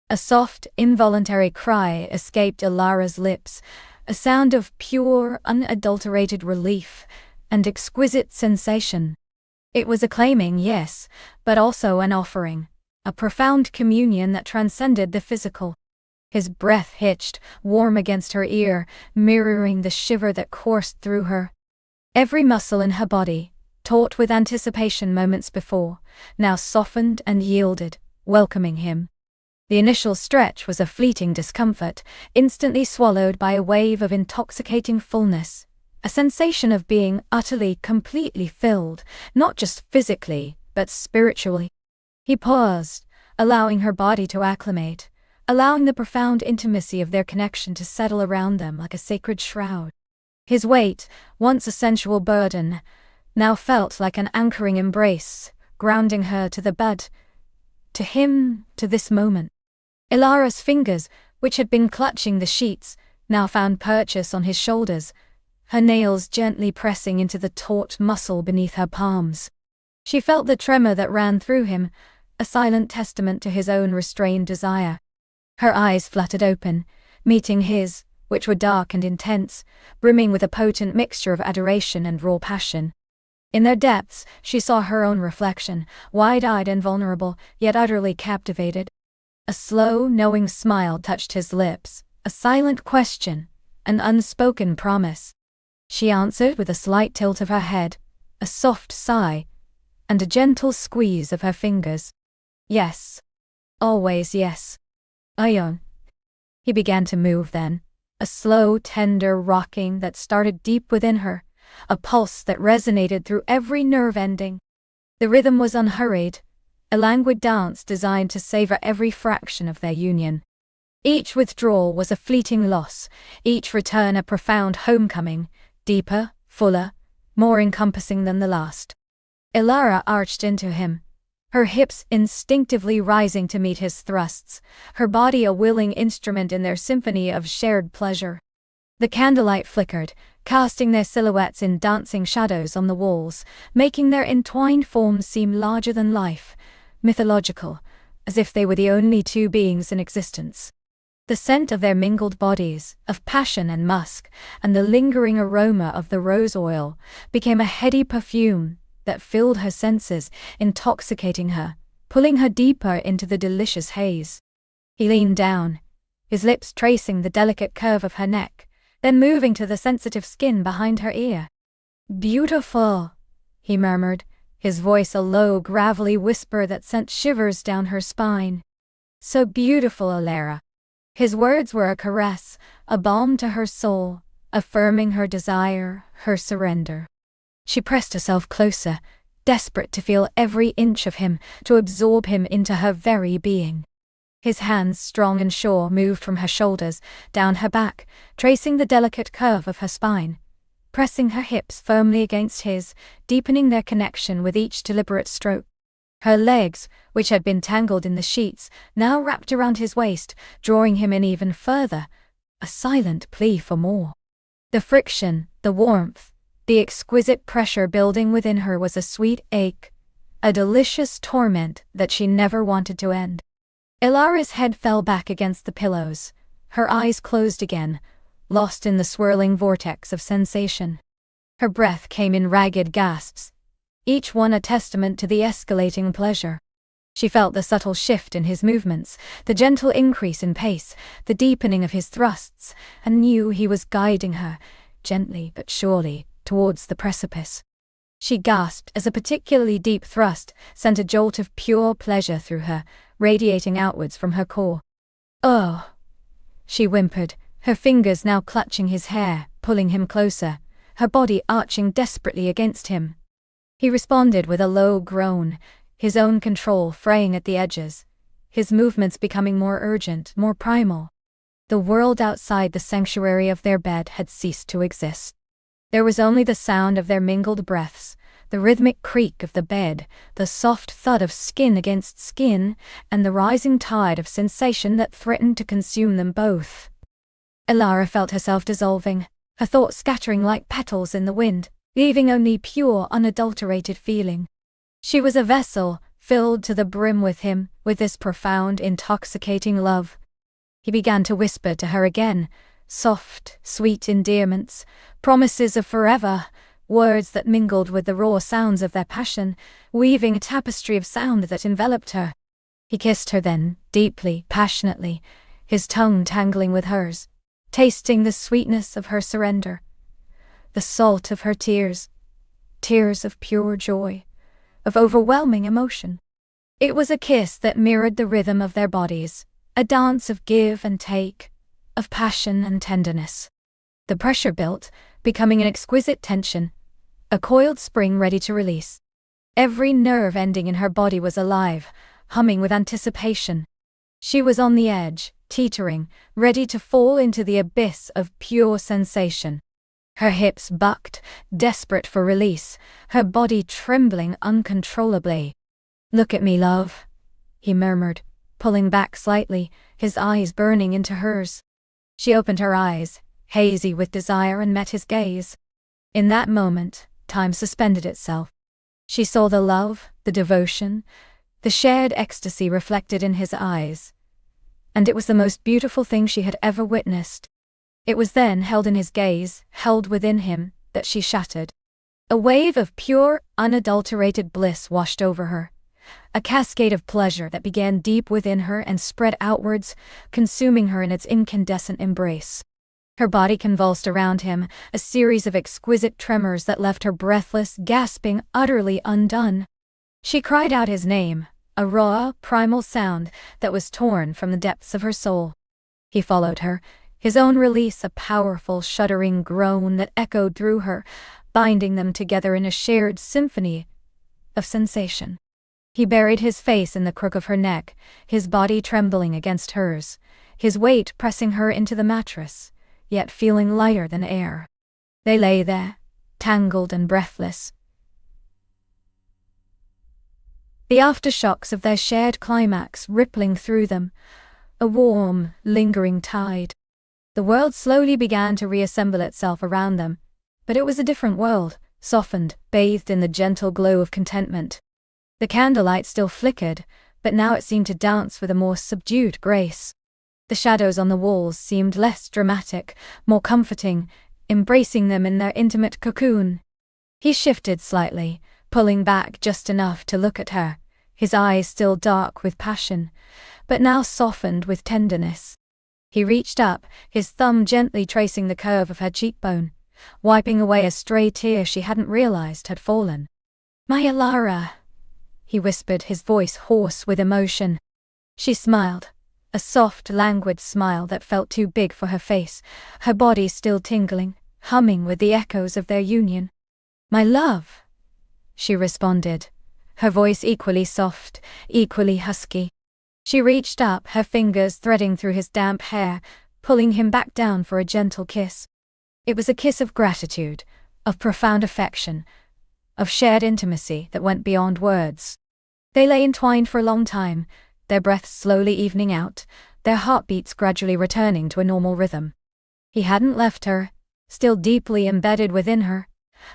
A soft, involuntary cry escaped Ilara's lips, a sound of pure, unadulterated relief and exquisite sensation. It was a claiming, yes, but also an offering, a profound communion that transcended the physical. His breath hitched, warm against her ear, mirroring the shiver that coursed through her. Every muscle in her body, taut with anticipation moments before, now softened and yielded, welcoming him. The initial stretch was a fleeting discomfort, instantly swallowed by a wave of intoxicating fullness, a sensation of being utterly, completely filled, not just physically, but spiritually. He paused, allowing her body to acclimate, allowing the profound intimacy of their connection to settle around them like a sacred shroud. His weight, once a sensual burden, now felt like an anchoring embrace, grounding her to the bed, to him, to this moment. Ilara's fingers, which had been clutching the sheets, now found purchase on his shoulders, her nails gently pressing into the taut muscle beneath her palms. She felt the tremor that ran through him, a silent testament to his own restrained desire. Her eyes fluttered open, meeting his, which were dark and intense, brimming with a potent mixture of adoration and raw passion. In their depths, she saw her own reflection, wide-eyed and vulnerable, yet utterly captivated. A slow, knowing smile touched his lips, a silent question, an unspoken promise. She answered with a slight tilt of her head, a soft sigh, and a gentle squeeze of her fingers. Yes. Always yes. Ion. He began to move then, a slow, tender rocking that started deep within her, a pulse that resonated through every nerve ending. The rhythm was unhurried, a languid dance designed to savor every fraction of their union. Each withdrawal was a fleeting loss, each return a profound homecoming, deeper, fuller, more encompassing than the last. Ilara arched into him, her hips instinctively rising to meet his thrusts, her body a willing instrument in their symphony of shared pleasure. The candlelight flickered, casting their silhouettes in dancing shadows on the walls, making their entwined forms seem larger than life, mythological, as if they were the only two beings in existence. The scent of their mingled bodies, of passion and musk, and the lingering aroma of the rose oil, became a heady perfume that filled her senses, intoxicating her, pulling her deeper into the delicious haze. He leaned down, his lips tracing the delicate curve of her neck, then moving to the sensitive skin behind her ear. "Beautiful," he murmured, his voice a low, gravelly whisper that sent shivers down her spine. "So beautiful, Ilara." His words were a caress, a balm to her soul, affirming her desire, her surrender. She pressed herself closer, desperate to feel every inch of him, to absorb him into her very being. His hands, strong and sure, moved from her shoulders, down her back, tracing the delicate curve of her spine, pressing her hips firmly against his, deepening their connection with each deliberate stroke. Her legs, which had been tangled in the sheets, now wrapped around his waist, drawing him in even further, a silent plea for more. The friction, the warmth, the exquisite pressure building within her was a sweet ache, a delicious torment that she never wanted to end. Ilara's head fell back against the pillows, her eyes closed again, lost in the swirling vortex of sensation. Her breath came in ragged gasps, each one a testament to the escalating pleasure. She felt the subtle shift in his movements, the gentle increase in pace, the deepening of his thrusts, and knew he was guiding her, gently but surely, towards the precipice. She gasped as a particularly deep thrust sent a jolt of pure pleasure through her, radiating outwards from her core. "Oh!" she whimpered, her fingers now clutching his hair, pulling him closer, her body arching desperately against him. He responded with a low groan, his own control fraying at the edges, his movements becoming more urgent, more primal. The world outside the sanctuary of their bed had ceased to exist. There was only the sound of their mingled breaths, the rhythmic creak of the bed, the soft thud of skin against skin, and the rising tide of sensation that threatened to consume them both. Ilara felt herself dissolving, her thoughts scattering like petals in the wind, leaving only pure, unadulterated feeling. She was a vessel, filled to the brim with him, with this profound, intoxicating love. He began to whisper to her again, soft, sweet endearments, promises of forever, words that mingled with the raw sounds of their passion, weaving a tapestry of sound that enveloped her. He kissed her then, deeply, passionately, his tongue tangling with hers, tasting the sweetness of her surrender, the salt of her tears, tears of pure joy, of overwhelming emotion. It was a kiss that mirrored the rhythm of their bodies, a dance of give and take, of passion and tenderness. The pressure built, becoming an exquisite tension, a coiled spring ready to release. Every nerve ending in her body was alive, humming with anticipation. She was on the edge, teetering, ready to fall into the abyss of pure sensation. Her hips bucked, desperate for release, her body trembling uncontrollably. "Look at me, love," he murmured, pulling back slightly, his eyes burning into hers. She opened her eyes, hazy with desire, and met his gaze. In that moment, time suspended itself. She saw the love, the devotion, the shared ecstasy reflected in his eyes. And it was the most beautiful thing she had ever witnessed. It was then, held in his gaze, held within him, that she shattered. A wave of pure, unadulterated bliss washed over her. A cascade of pleasure that began deep within her and spread outwards, consuming her in its incandescent embrace. Her body convulsed around him, a series of exquisite tremors that left her breathless, gasping, utterly undone. She cried out his name, a raw, primal sound that was torn from the depths of her soul. He followed her, his own release a powerful, shuddering groan that echoed through her, binding them together in a shared symphony of sensation. He buried his face in the crook of her neck, his body trembling against hers, his weight pressing her into the mattress, yet feeling lighter than air. They lay there, tangled and breathless. The aftershocks of their shared climax rippling through them, a warm, lingering tide. The world slowly began to reassemble itself around them, but it was a different world, softened, bathed in the gentle glow of contentment. The candlelight still flickered, but now it seemed to dance with a more subdued grace. The shadows on the walls seemed less dramatic, more comforting, embracing them in their intimate cocoon. He shifted slightly, pulling back just enough to look at her, his eyes still dark with passion, but now softened with tenderness. He reached up, his thumb gently tracing the curve of her cheekbone, wiping away a stray tear she hadn't realized had fallen. "My Ilara," he whispered, his voice hoarse with emotion. She smiled, a soft, languid smile that felt too big for her face, her body still tingling, humming with the echoes of their union. "My love," she responded, her voice equally soft, equally husky. She reached up, her fingers threading through his damp hair, pulling him back down for a gentle kiss. It was a kiss of gratitude, of profound affection, of shared intimacy that went beyond words. They lay entwined for a long time, their breaths slowly evening out, their heartbeats gradually returning to a normal rhythm. He hadn't left her, still deeply embedded within her,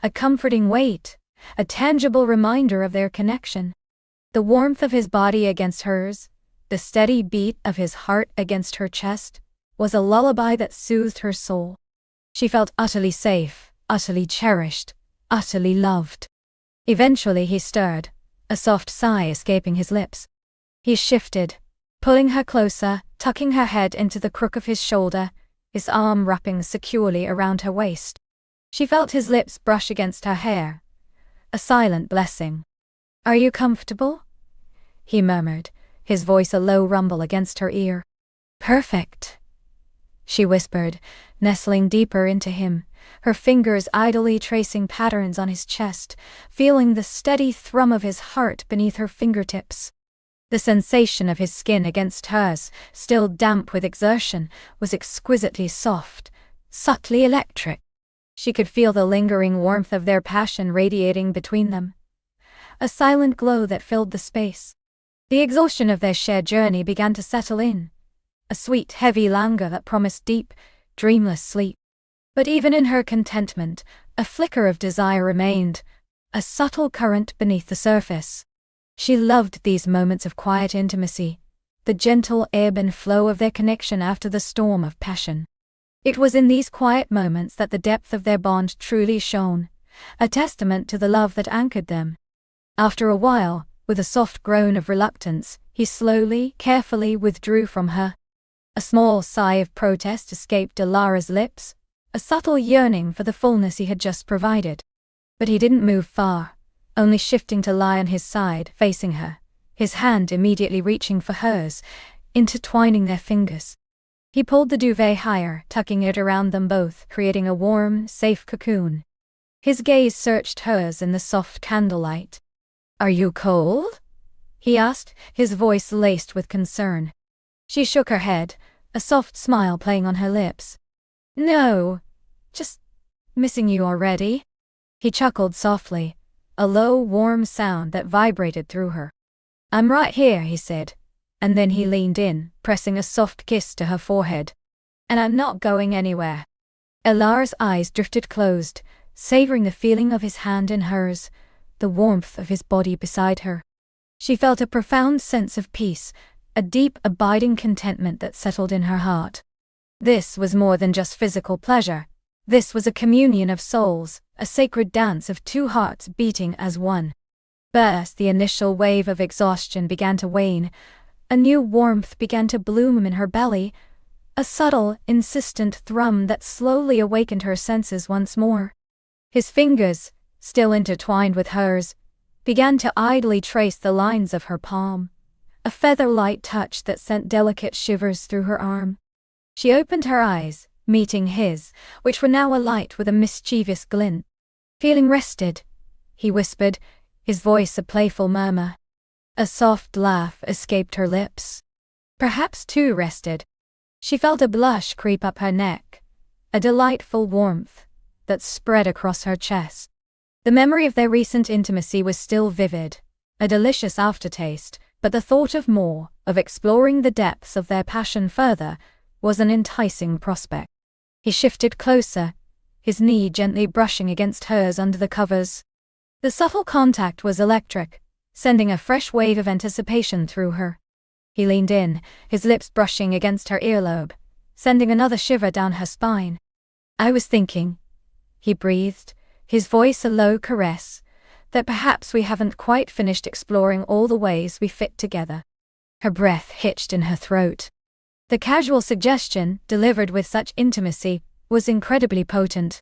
a comforting weight, a tangible reminder of their connection. The warmth of his body against hers, the steady beat of his heart against her chest, was a lullaby that soothed her soul. She felt utterly safe, utterly cherished, utterly loved. Eventually he stirred, a soft sigh escaping his lips. He shifted, pulling her closer, tucking her head into the crook of his shoulder, his arm wrapping securely around her waist. She felt his lips brush against her hair, a silent blessing. "Are you comfortable?" he murmured, his voice a low rumble against her ear. "Perfect," she whispered, nestling deeper into him, her fingers idly tracing patterns on his chest, feeling the steady thrum of his heart beneath her fingertips. The sensation of his skin against hers, still damp with exertion, was exquisitely soft, subtly electric. She could feel the lingering warmth of their passion radiating between them, a silent glow that filled the space. The exhaustion of their shared journey began to settle in, a sweet, heavy languor that promised deep, dreamless sleep. But even in her contentment, a flicker of desire remained, a subtle current beneath the surface. She loved these moments of quiet intimacy, the gentle ebb and flow of their connection after the storm of passion. It was in these quiet moments that the depth of their bond truly shone, a testament to the love that anchored them. After a while, with a soft groan of reluctance, he slowly, carefully withdrew from her. A small sigh of protest escaped Alara's lips, a subtle yearning for the fullness he had just provided. But he didn't move far, only shifting to lie on his side, facing her, his hand immediately reaching for hers, intertwining their fingers. He pulled the duvet higher, tucking it around them both, creating a warm, safe cocoon. His gaze searched hers in the soft candlelight. "Are you cold?" he asked, his voice laced with concern. She shook her head, a soft smile playing on her lips. "No, just missing you already." He chuckled softly, a low, warm sound that vibrated through her. "I'm right here," he said, and then he leaned in, pressing a soft kiss to her forehead. "And I'm not going anywhere." Alara's eyes drifted closed, savoring the feeling of his hand in hers, the warmth of his body beside her. She felt a profound sense of peace, a deep, abiding contentment that settled in her heart. This was more than just physical pleasure. This was a communion of souls, a sacred dance of two hearts beating as one. First, the initial wave of exhaustion began to wane. A new warmth began to bloom in her belly, a subtle, insistent thrum that slowly awakened her senses once more. His fingers, still intertwined with hers, began to idly trace the lines of her palm, a feather-light touch that sent delicate shivers through her arm. She opened her eyes, meeting his, which were now alight with a mischievous glint. "Feeling rested?" he whispered, his voice a playful murmur. A soft laugh escaped her lips. Perhaps too rested. She felt a blush creep up her neck, a delightful warmth that spread across her chest. The memory of their recent intimacy was still vivid, a delicious aftertaste, but the thought of more, of exploring the depths of their passion further, was an enticing prospect. He shifted closer, his knee gently brushing against hers under the covers. The subtle contact was electric, sending a fresh wave of anticipation through her. He leaned in, his lips brushing against her earlobe, sending another shiver down her spine. "I was thinking," he breathed, his voice a low caress, "that perhaps we haven't quite finished exploring all the ways we fit together." Her breath hitched in her throat. The casual suggestion, delivered with such intimacy, was incredibly potent.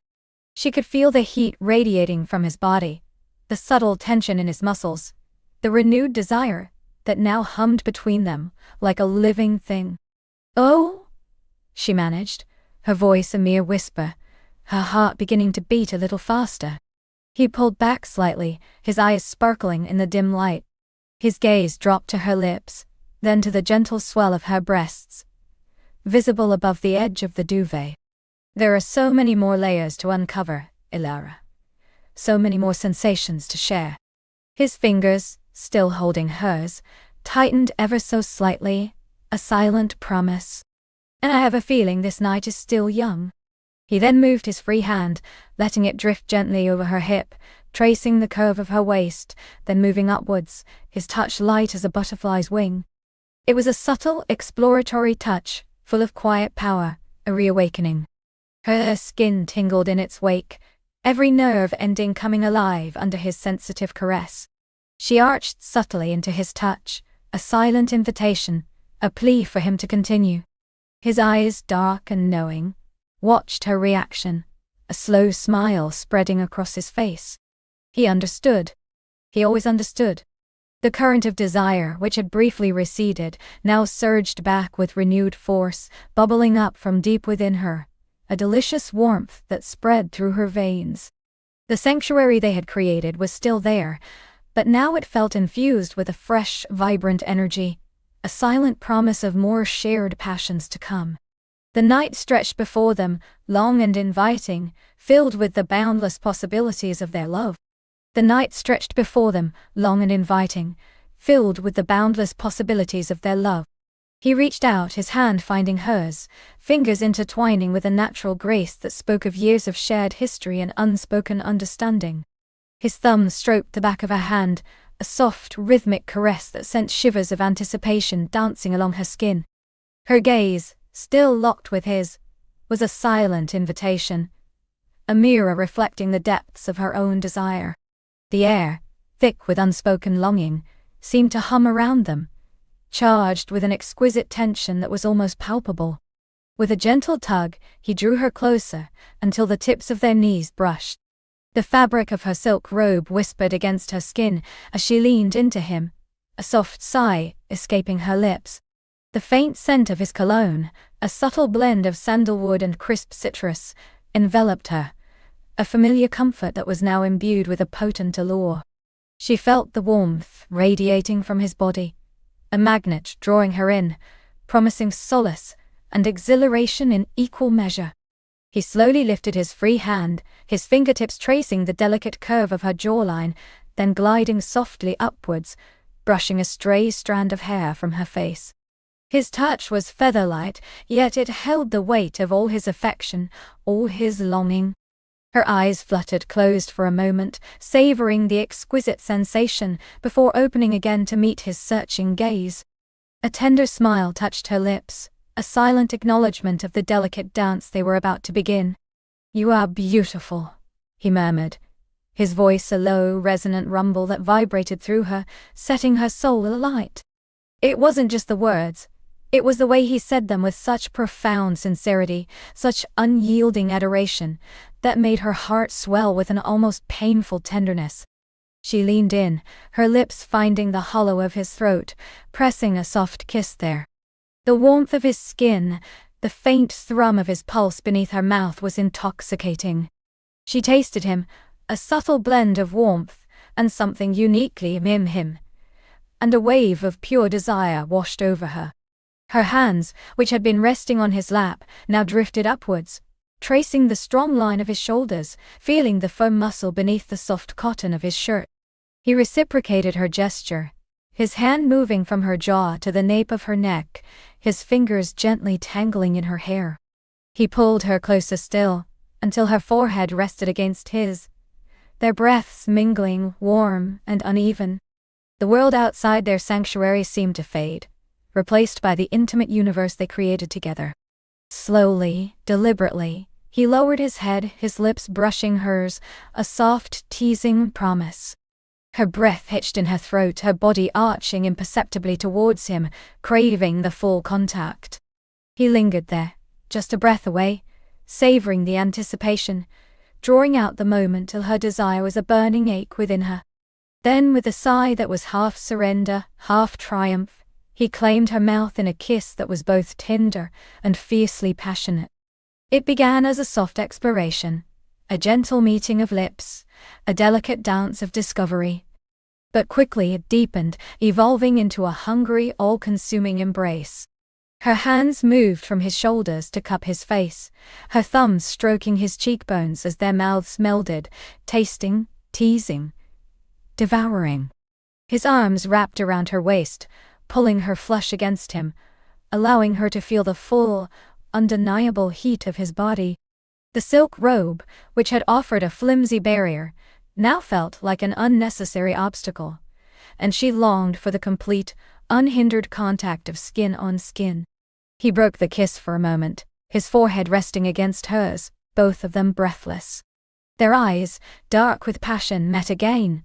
She could feel the heat radiating from his body, the subtle tension in his muscles, the renewed desire that now hummed between them like a living thing. "Oh," she managed, her voice a mere whisper, her heart beginning to beat a little faster. He pulled back slightly, his eyes sparkling in the dim light. His gaze dropped to her lips, then to the gentle swell of her breasts, visible above the edge of the duvet. There are so many more layers to uncover, Ilara. So many more sensations to share. His fingers, still holding hers, tightened ever so slightly, a silent promise. And I have a feeling this night is still young. He then moved his free hand, letting it drift gently over her hip, tracing the curve of her waist, then moving upwards, his touch light as a butterfly's wing. It was a subtle, exploratory touch, full of quiet power, a reawakening. Her skin tingled in its wake, every nerve ending coming alive under his sensitive caress. She arched subtly into his touch, a silent invitation, a plea for him to continue. His eyes, dark and knowing, watched her reaction, a slow smile spreading across his face. He understood. He always understood. The current of desire, which had briefly receded, now surged back with renewed force, bubbling up from deep within her, a delicious warmth that spread through her veins. The sanctuary they had created was still there, but now it felt infused with a fresh, vibrant energy, a silent promise of more shared passions to come. The night stretched before them, long and inviting, filled with the boundless possibilities of their love. The night stretched before them, long and inviting, filled with the boundless possibilities of their love. He reached out, his hand finding hers, fingers intertwining with a natural grace that spoke of years of shared history and unspoken understanding. His thumb stroked the back of her hand, a soft, rhythmic caress that sent shivers of anticipation dancing along her skin. Her gaze, still locked with his, was a silent invitation, a mirror reflecting the depths of her own desire. The air, thick with unspoken longing, seemed to hum around them, charged with an exquisite tension that was almost palpable. With a gentle tug, he drew her closer, until the tips of their knees brushed. The fabric of her silk robe whispered against her skin as she leaned into him, a soft sigh escaping her lips. The faint scent of his cologne, a subtle blend of sandalwood and crisp citrus, enveloped her, a familiar comfort that was now imbued with a potent allure. She felt the warmth radiating from his body, a magnet drawing her in, promising solace and exhilaration in equal measure. He slowly lifted his free hand, his fingertips tracing the delicate curve of her jawline, then gliding softly upwards, brushing a stray strand of hair from her face. His touch was feather-light, yet it held the weight of all his affection, all his longing. Her eyes fluttered closed for a moment, savoring the exquisite sensation, before opening again to meet his searching gaze. A tender smile touched her lips, a silent acknowledgement of the delicate dance they were about to begin. "You are beautiful," he murmured, his voice a low, resonant rumble that vibrated through her, setting her soul alight. It wasn't just the words. It was the way he said them with such profound sincerity, such unyielding adoration, that made her heart swell with an almost painful tenderness. She leaned in, her lips finding the hollow of his throat, pressing a soft kiss there. The warmth of his skin, the faint thrum of his pulse beneath her mouth was intoxicating. She tasted him, a subtle blend of warmth and something uniquely in him, and a wave of pure desire washed over her. Her hands, which had been resting on his lap, now drifted upwards, tracing the strong line of his shoulders, feeling the firm muscle beneath the soft cotton of his shirt. He reciprocated her gesture, his hand moving from her jaw to the nape of her neck, his fingers gently tangling in her hair. He pulled her closer still, until her forehead rested against his, their breaths mingling, warm and uneven. The world outside their sanctuary seemed to fade, replaced by the intimate universe they created together. Slowly, deliberately, he lowered his head, his lips brushing hers, a soft, teasing promise. Her breath hitched in her throat, her body arching imperceptibly towards him, craving the full contact. He lingered there, just a breath away, savoring the anticipation, drawing out the moment till her desire was a burning ache within her. Then, with a sigh that was half surrender, half triumph, he claimed her mouth in a kiss that was both tender and fiercely passionate. It began as a soft exploration, a gentle meeting of lips, a delicate dance of discovery. But quickly it deepened, evolving into a hungry, all-consuming embrace. Her hands moved from his shoulders to cup his face, her thumbs stroking his cheekbones as their mouths melded, tasting, teasing, devouring. His arms wrapped around her waist, pulling her flush against him, allowing her to feel the full, undeniable heat of his body. The silk robe, which had offered a flimsy barrier, now felt like an unnecessary obstacle, and she longed for the complete, unhindered contact of skin on skin. He broke the kiss for a moment, his forehead resting against hers, both of them breathless. Their eyes, dark with passion, met again,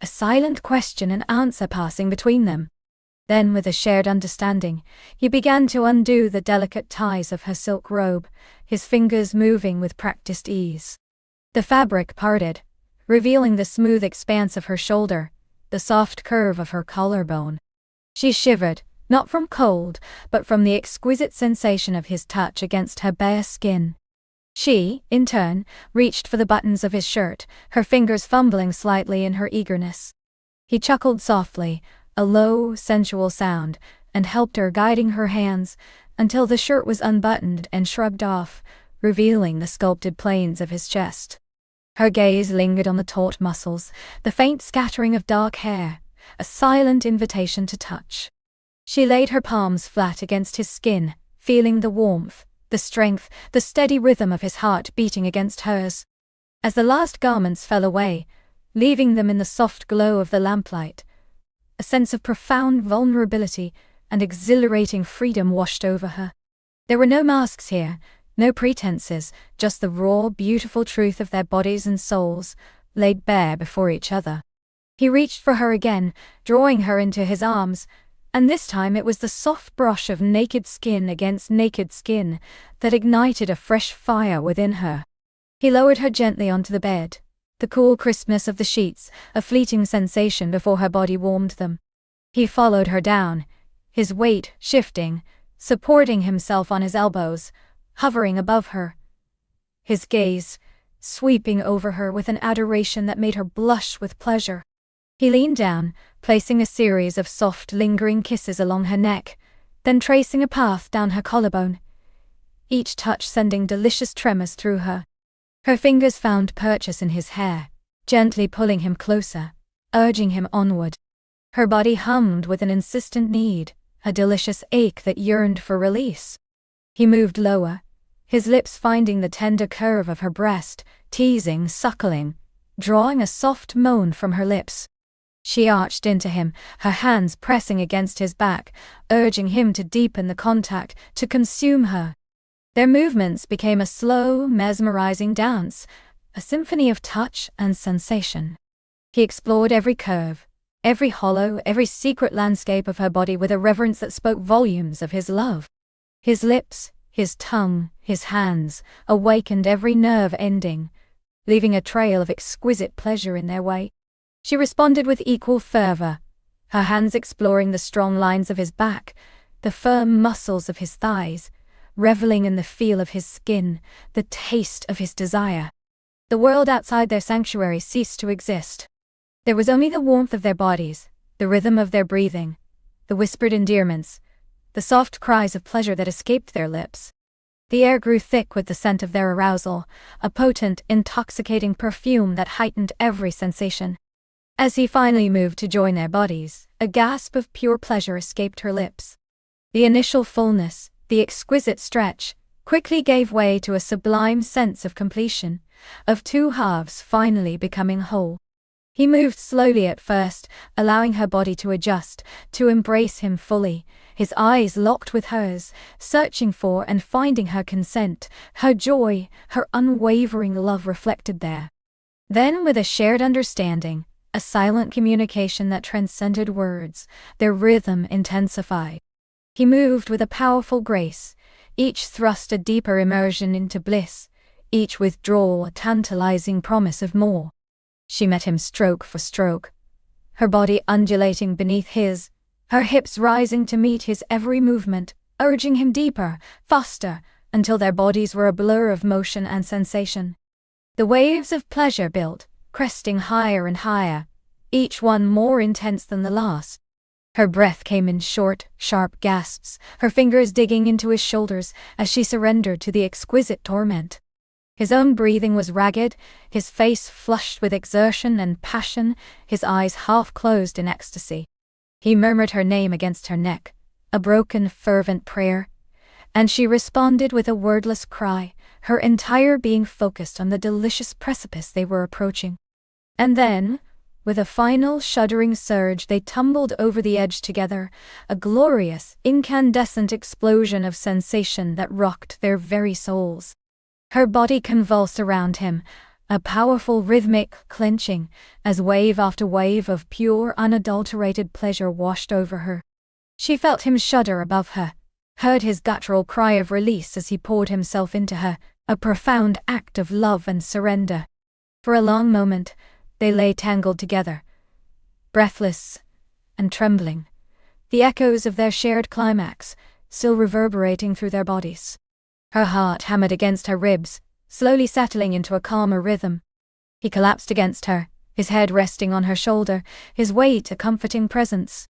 a silent question and answer passing between them. Then, with a shared understanding, he began to undo the delicate ties of her silk robe, his fingers moving with practiced ease. The fabric parted, revealing the smooth expanse of her shoulder, the soft curve of her collarbone. She shivered, not from cold, but from the exquisite sensation of his touch against her bare skin. She, in turn, reached for the buttons of his shirt, her fingers fumbling slightly in her eagerness. He chuckled softly, a low, sensual sound, and helped her, guiding her hands, until the shirt was unbuttoned and shrugged off, revealing the sculpted planes of his chest. Her gaze lingered on the taut muscles, the faint scattering of dark hair, a silent invitation to touch. She laid her palms flat against his skin, feeling the warmth, the strength, the steady rhythm of his heart beating against hers. As the last garments fell away, leaving them in the soft glow of the lamplight, a sense of profound vulnerability and exhilarating freedom washed over her. There were no masks here, no pretenses, just the raw, beautiful truth of their bodies and souls, laid bare before each other. He reached for her again, drawing her into his arms, and this time it was the soft brush of naked skin against naked skin that ignited a fresh fire within her. He lowered her gently onto the bed, the cool crispness of the sheets, a fleeting sensation before her body warmed them. He followed her down, his weight shifting, supporting himself on his elbows, hovering above her. His gaze, sweeping over her with an adoration that made her blush with pleasure. He leaned down, placing a series of soft, lingering kisses along her neck, then tracing a path down her collarbone, each touch sending delicious tremors through her. Her fingers found purchase in his hair, gently pulling him closer, urging him onward. Her body hummed with an insistent need, a delicious ache that yearned for release. He moved lower, his lips finding the tender curve of her breast, teasing, suckling, drawing a soft moan from her lips. She arched into him, her hands pressing against his back, urging him to deepen the contact, to consume her. Their movements became a slow, mesmerizing dance, a symphony of touch and sensation. He explored every curve, every hollow, every secret landscape of her body with a reverence that spoke volumes of his love. His lips, his tongue, his hands, awakened every nerve ending, leaving a trail of exquisite pleasure in their wake. She responded with equal fervor, her hands exploring the strong lines of his back, the firm muscles of his thighs, reveling in the feel of his skin, the taste of his desire. The world outside their sanctuary ceased to exist. There was only the warmth of their bodies, the rhythm of their breathing, the whispered endearments, the soft cries of pleasure that escaped their lips. The air grew thick with the scent of their arousal, a potent, intoxicating perfume that heightened every sensation. As he finally moved to join their bodies, a gasp of pure pleasure escaped her lips. The initial fullness, the exquisite stretch, quickly gave way to a sublime sense of completion, of two halves finally becoming whole. He moved slowly at first, allowing her body to adjust, to embrace him fully, his eyes locked with hers, searching for and finding her consent, her joy, her unwavering love reflected there. Then, with a shared understanding, a silent communication that transcended words, their rhythm intensified. He moved with a powerful grace, each thrust a deeper immersion into bliss, each withdrawal a tantalizing promise of more. She met him stroke for stroke, her body undulating beneath his, her hips rising to meet his every movement, urging him deeper, faster, until their bodies were a blur of motion and sensation. The waves of pleasure built, cresting higher and higher, each one more intense than the last. Her breath came in short, sharp gasps, her fingers digging into his shoulders as she surrendered to the exquisite torment. His own breathing was ragged, his face flushed with exertion and passion, his eyes half closed in ecstasy. He murmured her name against her neck, a broken, fervent prayer, and she responded with a wordless cry, her entire being focused on the delicious precipice they were approaching. And then, with a final shuddering surge, they tumbled over the edge together, a glorious, incandescent explosion of sensation that rocked their very souls. Her body convulsed around him, a powerful rhythmic clenching, as wave after wave of pure, unadulterated pleasure washed over her. She felt him shudder above her, heard his guttural cry of release as he poured himself into her, a profound act of love and surrender. For a long moment, they lay tangled together, breathless and trembling, the echoes of their shared climax still reverberating through their bodies. Her heart hammered against her ribs, slowly settling into a calmer rhythm. He collapsed against her, his head resting on her shoulder, his weight a comforting presence.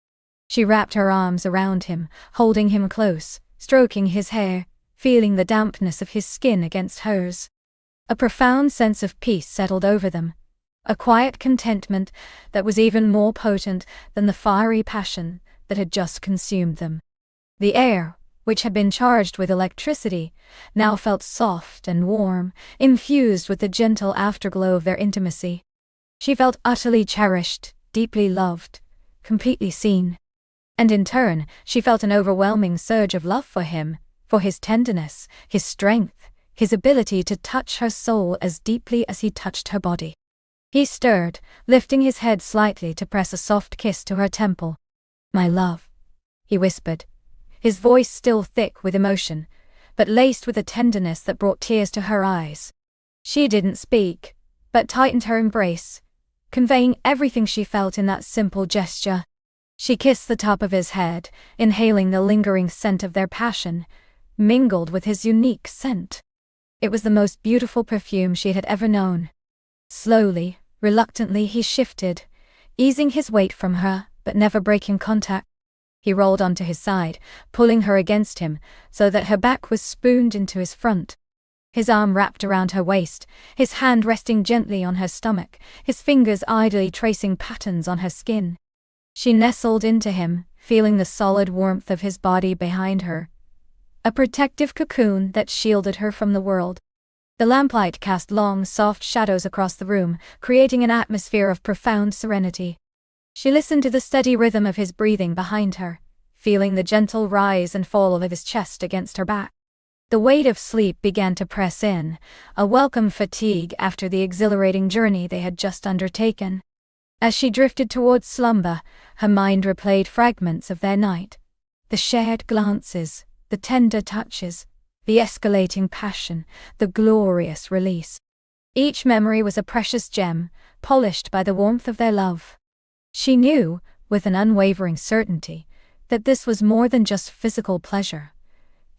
She wrapped her arms around him, holding him close, stroking his hair, feeling the dampness of his skin against hers. A profound sense of peace settled over them, a quiet contentment that was even more potent than the fiery passion that had just consumed them. The air, which had been charged with electricity, now felt soft and warm, infused with the gentle afterglow of their intimacy. She felt utterly cherished, deeply loved, completely seen. And in turn, she felt an overwhelming surge of love for him, for his tenderness, his strength, his ability to touch her soul as deeply as he touched her body. He stirred, lifting his head slightly to press a soft kiss to her temple. "My love," he whispered, his voice still thick with emotion, but laced with a tenderness that brought tears to her eyes. She didn't speak, but tightened her embrace, conveying everything she felt in that simple gesture. She kissed the top of his head, inhaling the lingering scent of their passion, mingled with his unique scent. It was the most beautiful perfume she had ever known. Slowly, reluctantly he shifted, easing his weight from her, but never breaking contact. He rolled onto his side, pulling her against him, so that her back was spooned into his front. His arm wrapped around her waist, his hand resting gently on her stomach, his fingers idly tracing patterns on her skin. She nestled into him, feeling the solid warmth of his body behind her, a protective cocoon that shielded her from the world. The lamplight cast long, soft shadows across the room, creating an atmosphere of profound serenity. She listened to the steady rhythm of his breathing behind her, feeling the gentle rise and fall of his chest against her back. The weight of sleep began to press in, a welcome fatigue after the exhilarating journey they had just undertaken. As she drifted towards slumber, her mind replayed fragments of their night. The shared glances, the tender touches, the escalating passion, the glorious release. Each memory was a precious gem, polished by the warmth of their love. She knew, with an unwavering certainty, that this was more than just physical pleasure.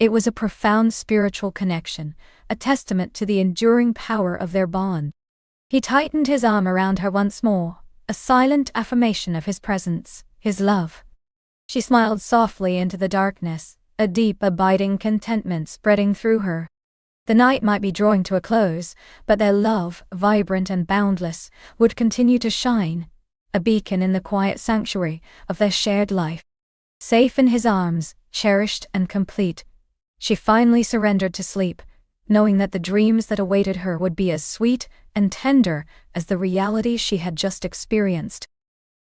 It was a profound spiritual connection, a testament to the enduring power of their bond. He tightened his arm around her once more, a silent affirmation of his presence, his love. She smiled softly into the darkness, a deep, abiding contentment spreading through her. The night might be drawing to a close, but their love, vibrant and boundless, would continue to shine, a beacon in the quiet sanctuary of their shared life. Safe in his arms, cherished and complete, she finally surrendered to sleep, knowing that the dreams that awaited her would be as sweet and tender as the reality she had just experienced.